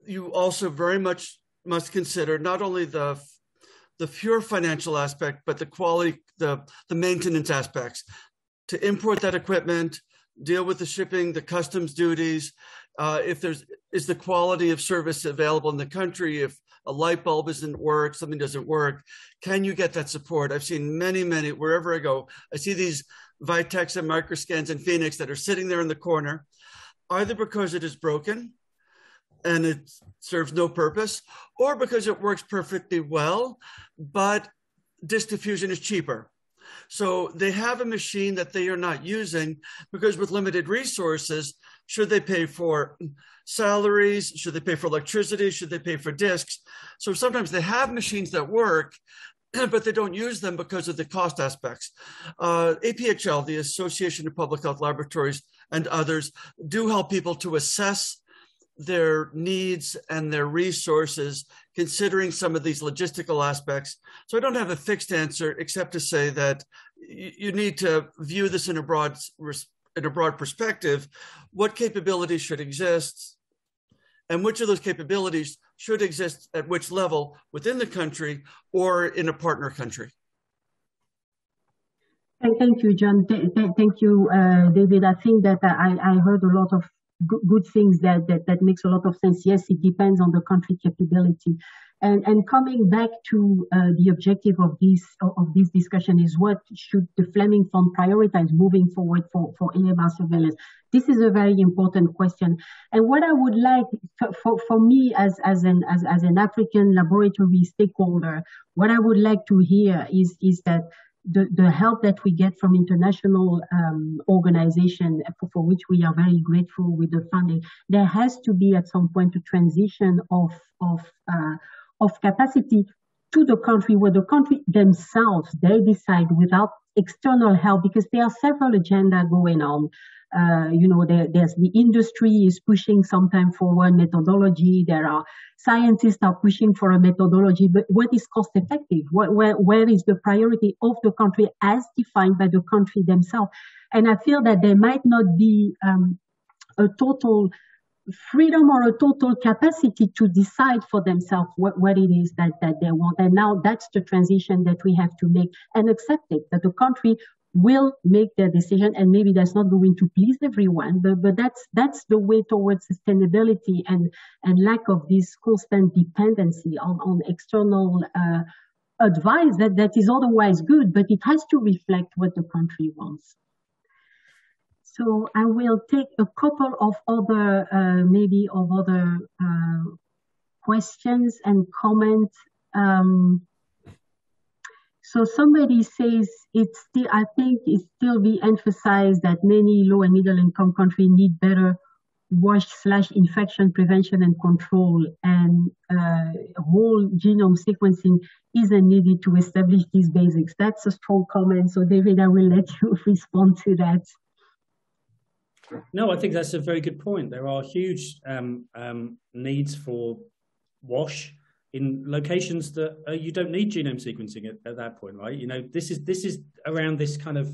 you also very much must consider not only the pure financial aspect, but the quality, the maintenance aspects. To import that equipment, deal with the shipping, the customs duties, is the quality of service available in the country? If a light bulb doesn't work, something doesn't work, can you get that support? I've seen many, wherever I go, I see these Vitex and Microscans in Phoenix that are sitting there in the corner, either because it is broken and it serves no purpose, or because it works perfectly well, but disk diffusion is cheaper. So they have a machine that they are not using because with limited resources, should they pay for salaries? Should they pay for electricity? Should they pay for disks? So sometimes they have machines that work, but they don't use them because of the cost aspects. APHL, the Association of Public Health Laboratories, and others do help people to assess their needs and their resources, considering some of these logistical aspects. So I don't have a fixed answer, except to say that you need to view this in a broad perspective. What capabilities should exist, and which of those capabilities should exist at which level within the country or in a partner country? Thank you, John. Thank you, David. I think that I heard a lot of good things that makes a lot of sense. Yes, it depends on the country capability. And coming back to the objective of this discussion is what should the Fleming Fund prioritize moving forward for AMR surveillance? This is a very important question. And what I would like for me as an African laboratory stakeholder, what I would like to hear is that the help that we get from international organizations for which we are very grateful with the funding, there has to be at some point a transition of capacity to the country, where the country themselves, they decide without external help, because there are several agendas going on. There's the industry is pushing sometimes for one methodology. There are scientists are pushing for a methodology, but what is cost effective? Where is the priority of the country as defined by the country themselves? And I feel that there might not be a total freedom or a total capacity to decide for themselves what it is that they want. And now that's the transition that we have to make and accept it, that the country will make their decision, and maybe that's not going to please everyone, but that's the way towards sustainability and lack of this constant dependency on external advice that is otherwise good, but it has to reflect what the country wants. So I will take a couple of other questions and comments. So somebody says I think it's still be emphasized that many low and middle income countries need better WASH/infection prevention and control, and whole genome sequencing isn't needed to establish these basics. That's a strong comment. So David, I will let you respond to that. No, I think that's a very good point. There are huge needs for WASH in locations that you don't need genome sequencing at that point, right? This is around this kind of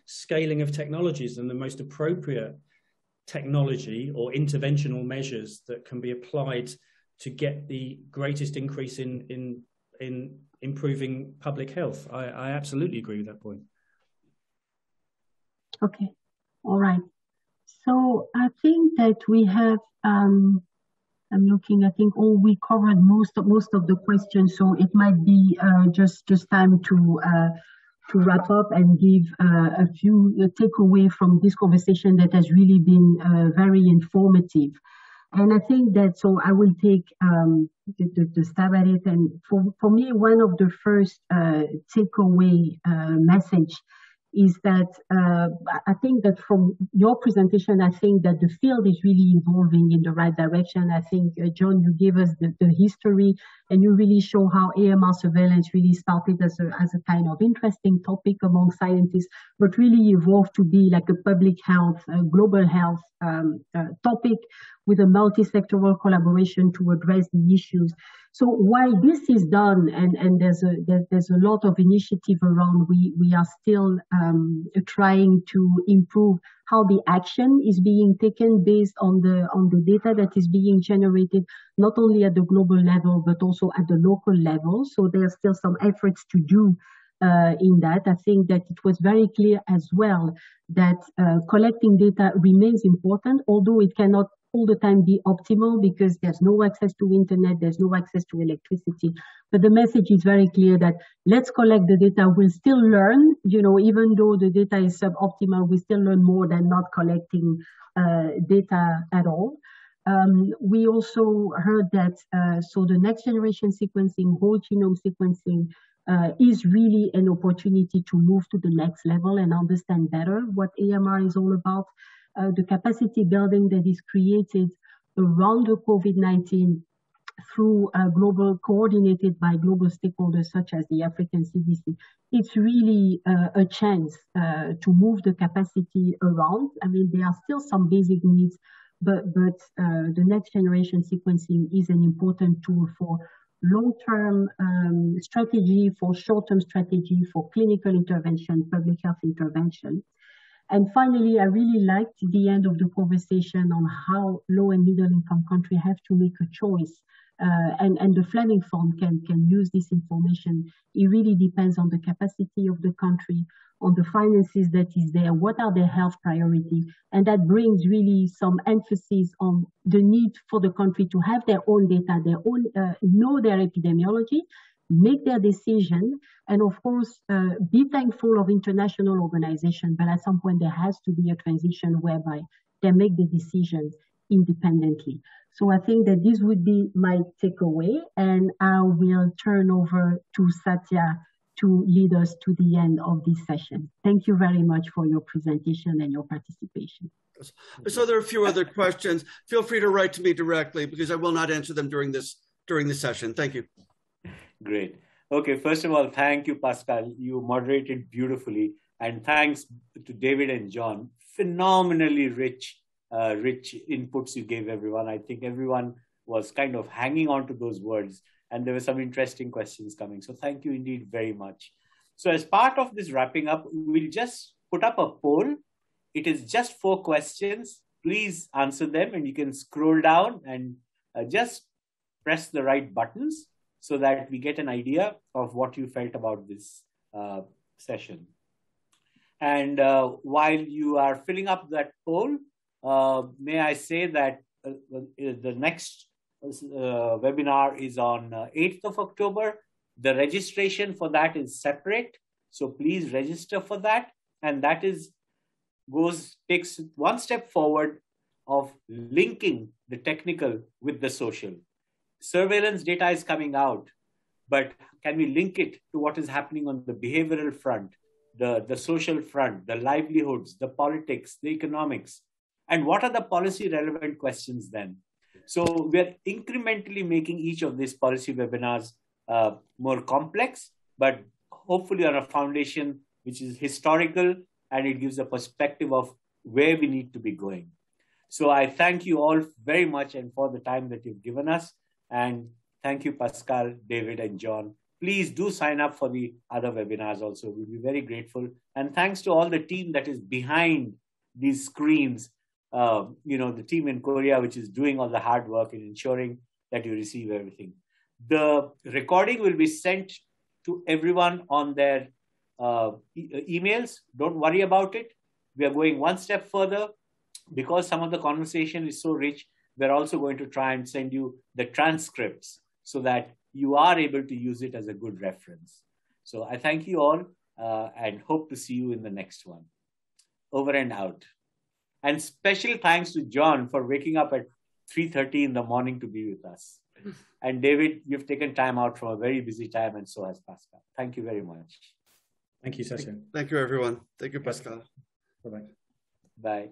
scaling of technologies and the most appropriate technology or interventional measures that can be applied to get the greatest increase in improving public health. I absolutely agree with that point. Okay, all right. So I think that we have, I'm looking, I think we covered most of the questions, so it might be just time to wrap up and give a few takeaway from this conversation that has really been very informative. And I think that, so I will take the stab at it. And for me, one of the first takeaway message is that I think that from your presentation, I think that the field is really evolving in the right direction. I think, John, you gave us the history, and you really show how AMR surveillance really started as a kind of interesting topic among scientists, but really evolved to be like a public health, global health topic with a multi-sectoral collaboration to address the issues. So while this is done, and there's a lot of initiative around, we are still trying to improve how the action is being taken based on the data that is being generated, not only at the global level but also at the local level. So there's still some efforts to do in that. I think that it was very clear as well that collecting data remains important, although it cannot all the time be optimal because there's no access to internet, there's no access to electricity. But the message is very clear that let's collect the data. We'll still learn, even though the data is suboptimal, we still learn more than not collecting data at all. We also heard that, so the next generation sequencing, whole genome sequencing, is really an opportunity to move to the next level and understand better what AMR is all about. The capacity building that is created around the COVID-19 through coordinated by global stakeholders such as the African CDC, it's really a chance to move the capacity around. I mean, there are still some basic needs, but the next generation sequencing is an important tool for long-term strategy, for short-term strategy, for clinical intervention, public health intervention. And finally, I really liked the end of the conversation on how low and middle income countries have to make a choice. And the Fleming Fund can use this information. It really depends on the capacity of the country, on the finances that is there, what are their health priorities. And that brings really some emphasis on the need for the country to have their own data, know their epidemiology, make their decision, and of course, be thankful of international organizations, but at some point there has to be a transition whereby they make the decisions independently. So I think that this would be my takeaway, and I will turn over to Satya to lead us to the end of this session. Thank you very much for your presentation and your participation. So there are a few other questions. Feel free to write to me directly because I will not answer them during this session. Thank you. Great. Okay, first of all, thank you, Pascale. You moderated beautifully. And thanks to David and John. Phenomenally rich inputs you gave everyone. I think everyone was kind of hanging on to those words. And there were some interesting questions coming. So thank you indeed very much. So as part of this wrapping up, we'll just put up a poll. It is just 4 questions. Please answer them, and you can scroll down and just press the right buttons so that we get an idea of what you felt about this session. And while you are filling up that poll, may I say that the next webinar is on 8th of October. The registration for that is separate. So please register for that. And that takes one step forward of linking the technical with the social. Surveillance data is coming out, but can we link it to what is happening on the behavioral front, the social front, the livelihoods, the politics, the economics, and what are the policy relevant questions then? So we're incrementally making each of these policy webinars more complex, but hopefully on a foundation which is historical, and it gives a perspective of where we need to be going. So I thank you all very much and for the time that you've given us. And thank you, Pascale, David, and John. Please do sign up for the other webinars also. We'll be very grateful. And thanks to all the team that is behind these screens, the team in Korea, which is doing all the hard work in ensuring that you receive everything. The recording will be sent to everyone on their emails. Don't worry about it. We are going one step further. Because some of the conversation is so rich, we're also going to try and send you the transcripts so that you are able to use it as a good reference. So I thank you all and hope to see you in the next one. Over and out. And special thanks to John for waking up at 3:30 in the morning to be with us. And David, you've taken time out from a very busy time, and so has Pascale. Thank you very much. Thank you, Satya. Thank you, everyone. Thank you, Pascale. Bye-bye. Bye.